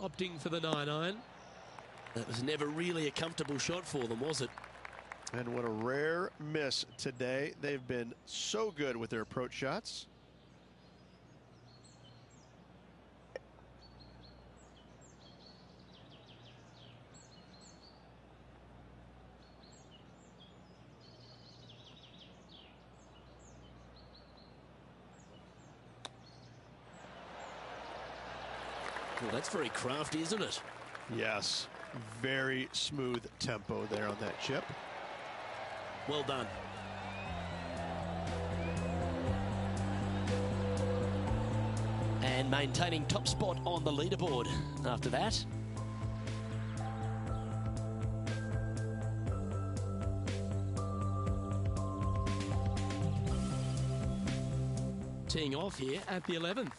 Opting for the 9-iron. That was never really a comfortable shot for them, was it? And what a rare miss today. They've been so good with their approach shots. Well, that's very crafty, isn't it? Yes, very smooth tempo there on that chip. Well done. And maintaining top spot on the leaderboard after that. Teeing off here at the 11th.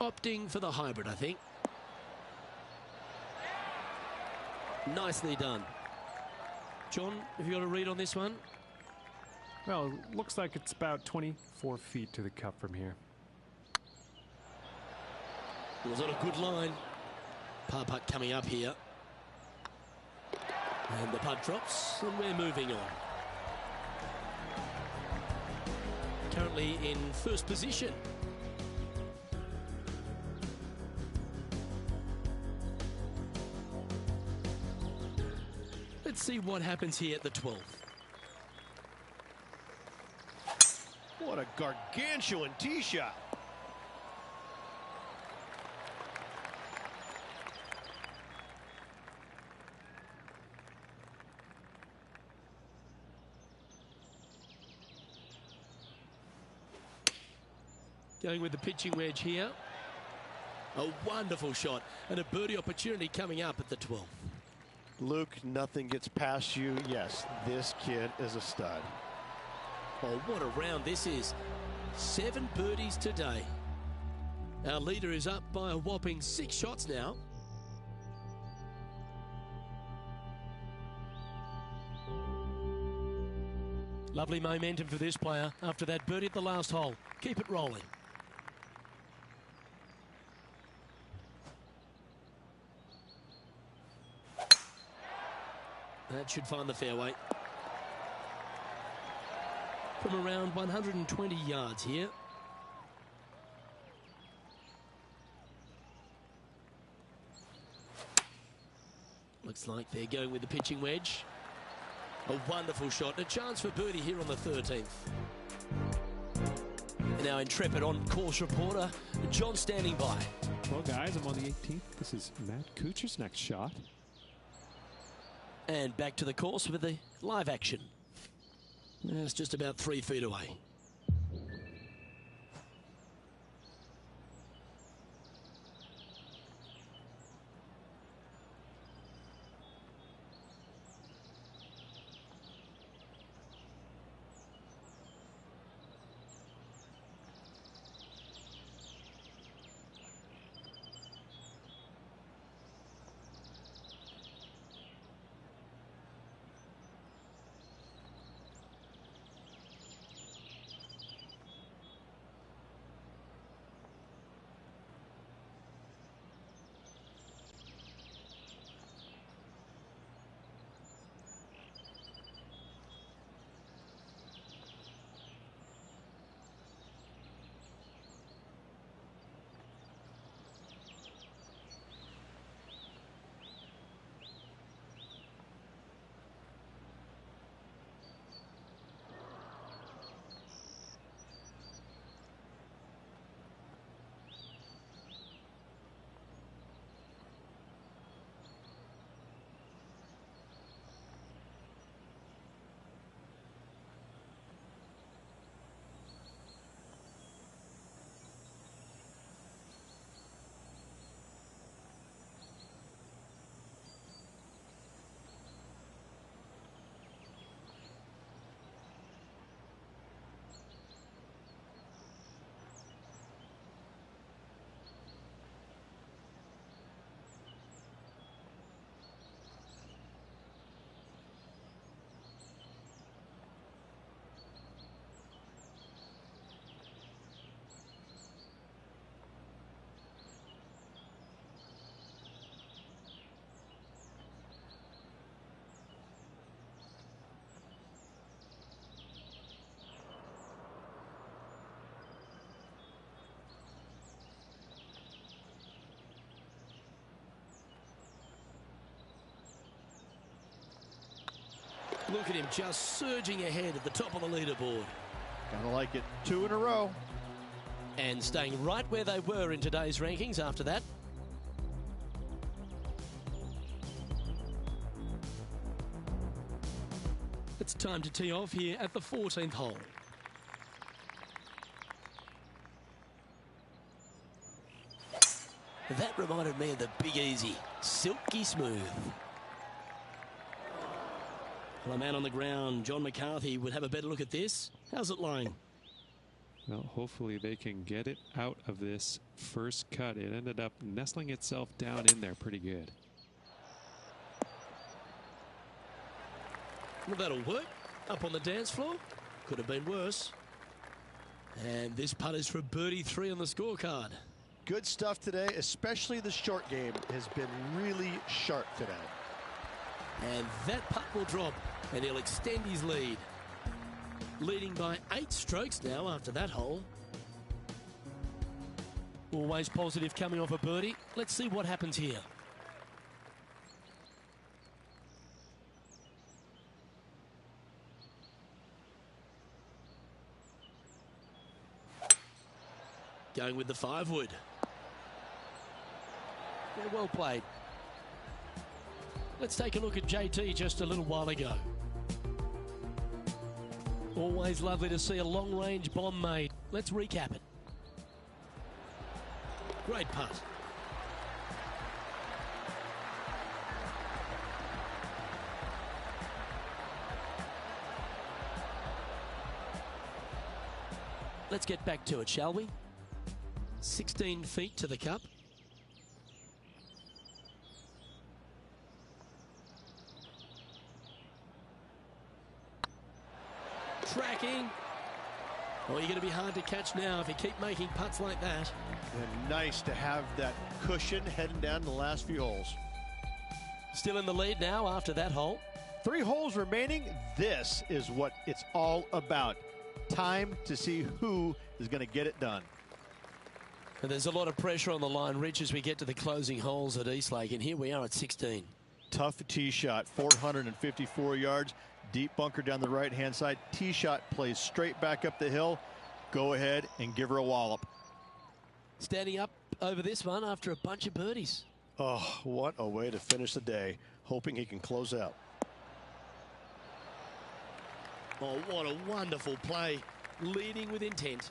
Opting for the hybrid, I think. Nicely done. John, have you got a read on this one? Well, it looks like it's about 24 feet to the cup from here. Was on a good line. Par putt coming up here. And the putt drops, and we're moving on. Currently in first position. Let's see what happens here at the 12th. What a gargantuan tee shot. Going with the pitching wedge here. A wonderful shot and a birdie opportunity coming up at the 12th. Luke, nothing gets past you. Yes, this kid is a stud. Oh, what a round this is. 7 birdies today. Our leader is up by a whopping 6 shots now. Lovely momentum for this player after that birdie at the last hole. Keep it rolling. That should find the fairway. From around 120 yards here. Looks like they're going with the pitching wedge. A wonderful shot. A chance for birdie here on the 13th. And our intrepid on-course reporter, John, standing by. Well, guys, I'm on the 18th. This is Matt Kuchar's next shot. And back to the course with the live action. It's just about 3 feet away. Look at him just surging ahead at the top of the leaderboard. Gotta like it. 2 in a row. And staying right where they were in today's rankings after that. It's time to tee off here at the 14th hole. That reminded me of the Big Easy. Silky smooth. Well, a man on the ground, John McCarthy, would have a better look at this. How's it lying? Well, hopefully they can get it out of this first cut. It ended up nestling itself down in there pretty good. Well, that'll work. Up on the dance floor. Could have been worse. And this putt is for a birdie 3 on the scorecard. Good stuff today, especially the short game has been really sharp today. And that putt will drop, and he'll extend his lead. Leading by 8 strokes now after that hole. Always positive coming off a birdie. Let's see what happens here. Going with the 5-wood. Yeah, well played. Let's take a look at JT just a little while ago. Always lovely to see a long-range bomb made. Let's recap it. Great putt. Let's get back to it, shall we? 16 feet to the cup. Tracking. Oh, you're going to be hard to catch now if you keep making putts like that. And nice to have that cushion heading down the last few holes. Still in the lead now after that hole. 3 holes remaining. This is what it's all about. Time to see who is going to get it done. And there's a lot of pressure on the line, Rich, as we get to the closing holes at Eastlake. And here we are at 16. Tough tee shot, 454 yards. Deep bunker down the right-hand side. Tee shot plays straight back up the hill. Go ahead and give her a wallop. Standing up over this one after a bunch of birdies. Oh, what a way to finish the day. Hoping he can close out. Oh, what a wonderful play. Leading with intent.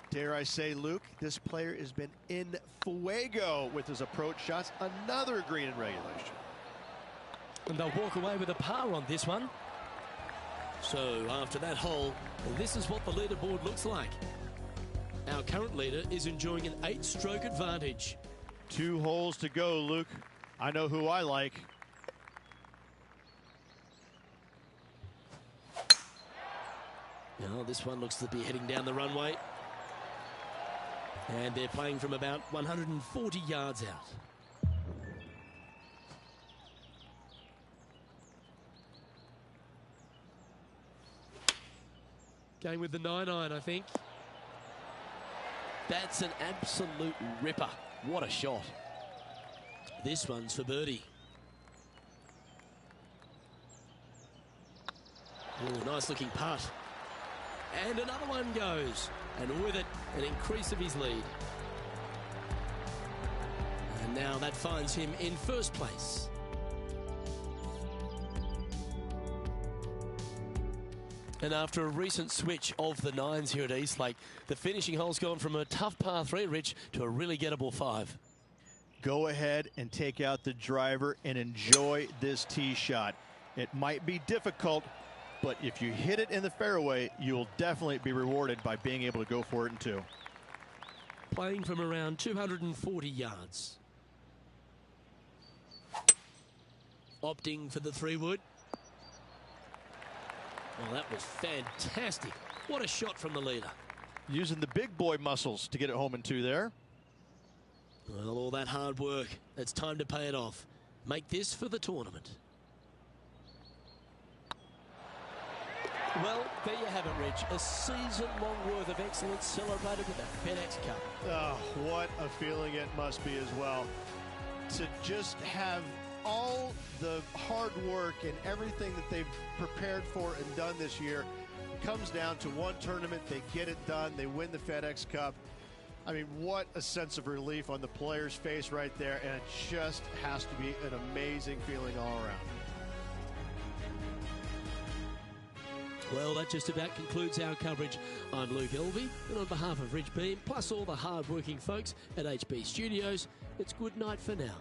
Dare I say, Luke, this player has been in fuego with his approach shots. Another green in regulation. And they'll walk away with a par on this one. So after that hole, this is what the leaderboard looks like. Our current leader is enjoying an 8-stroke advantage. 2 holes to go, Luke. I know who I like. Now this one looks to be heading down the runway. And they're playing from about 140 yards out. Going with the 9-iron, I think. That's an absolute ripper. What a shot. This one's for birdie. Oh, nice looking putt. And another one goes. And with it, an increase of his lead. And now that finds him in first place. And after a recent switch of the 9s here at Eastlake, the finishing hole's gone from a tough par 3, Rich, to a really gettable 5. Go ahead and take out the driver and enjoy this tee shot. It might be difficult, but if you hit it in the fairway, you'll definitely be rewarded by being able to go for it in 2. Playing from around 240 yards. Opting for the 3-wood. Well, that was fantastic. What a shot from the leader. Using the big boy muscles to get it home in 2 there. Well, all that hard work, it's time to pay it off. Make this for the tournament. Well, there you have it, Rich. A season-long worth of excellence celebrated with the FedEx Cup. Oh, what a feeling it must be as well. To just have all the hard work and everything that they've prepared for and done this year comes down to one tournament. They get it done. They win the FedEx Cup. I mean, what a sense of relief on the player's face right there. And it just has to be an amazing feeling all around. Well, that just about concludes our coverage. I'm Luke Elvey, and on behalf of Rich Beam, plus all the hard-working folks at HB Studios, it's good night for now.